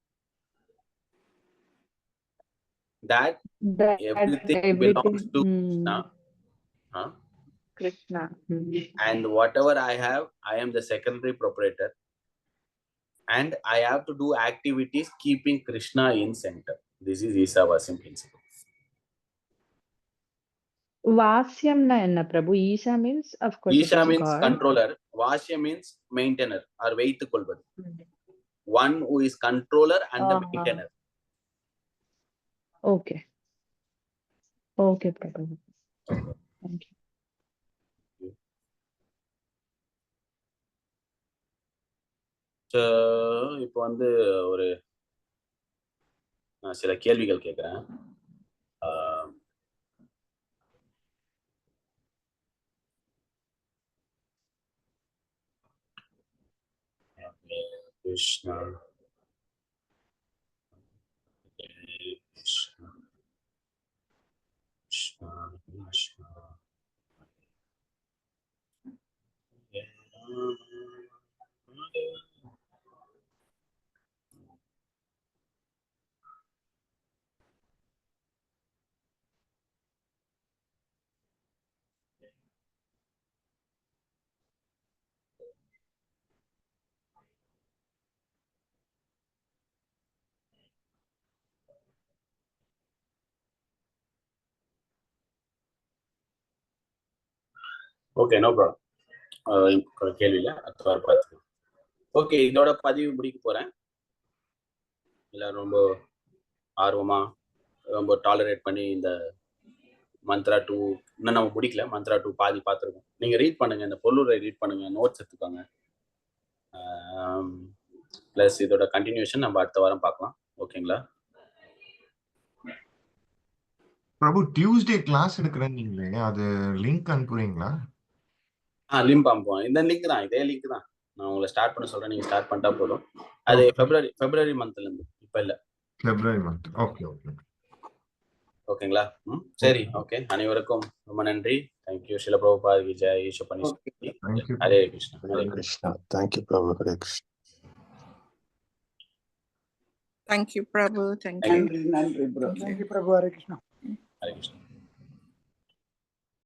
That everything belongs to Krishna. Krishna. And whatever I have, I am the secondary proprietor. And I have to do activities keeping Krishna in center. This is Isavasim principle. Vasyam na enna, Prabhu? Isha means, of course, it Isha is means God. controller. Vasya means maintainer or வைத்துக்கொள்வது. One who is controller and the maintainer. Okay, Prabhu. Thank you. So, இப்போ வந்து ஒரு சில கேள்விகள் கேட்கிறேன். Krishna. Krishna. Okay, no problem. கேள்வி இல்லை, அடுத்த வாரம் பார்த்துக்கலாம். ஓகே, இதோட பதிவு முடிக்க போறேன். எல்லாரும் ரொம்ப ஆர்வமா ரொம்ப டாலரேட் பண்ணி இந்த மந்த்ரா 2 இன்னும் நம்ம முடிக்கல. மந்த்ரா 2 பாதி பார்த்துருக்கோம். நீங்க ரீட் பண்ணுங்க, இந்த பொருளை ரீட் பண்ணுங்க, நோட்ஸ் எடுத்துக்கோங்க. பிளஸ் இதோட கண்டினியூஷன் நம்ம அடுத்த வாரம் பார்க்கலாம். ஓகேங்களா? பிரபு, டியூஸ்டே கிளாஸ் எடுக்கிறேன்னு நீங்களே, அது லிங்க் அனுப்புறீங்களா? லிங்க் அனுப்புவோம். இந்த லிங்க் தான், இதே லிங்க் தான். நான் உங்களை ஸ்டார்ட் பண்ண சொல்றேன், நீங்க ஸ்டார்ட் பண்ணிட்டா போதும். அது பிப்ரவரி மந்த்ல இருந்து, இப்ப இல்ல, பிப்ரவரி மந்த். ஓகே, ஓகேங்களா? சரி, ஓகே. அனைவருக்கும் ரொம்ப நன்றி. தேங்க்யூ. ஸ்ரீல பிரபுபாத் கி ஜெய். Ishopanishad. Hare Krishna. Hare Krishna. Thank you Prabhu. Hare Krishna. Thank you, Prabhu. Thank you. நன்றி bro. Thank you, Prabhu. Hare Krishna. Hare Krishna.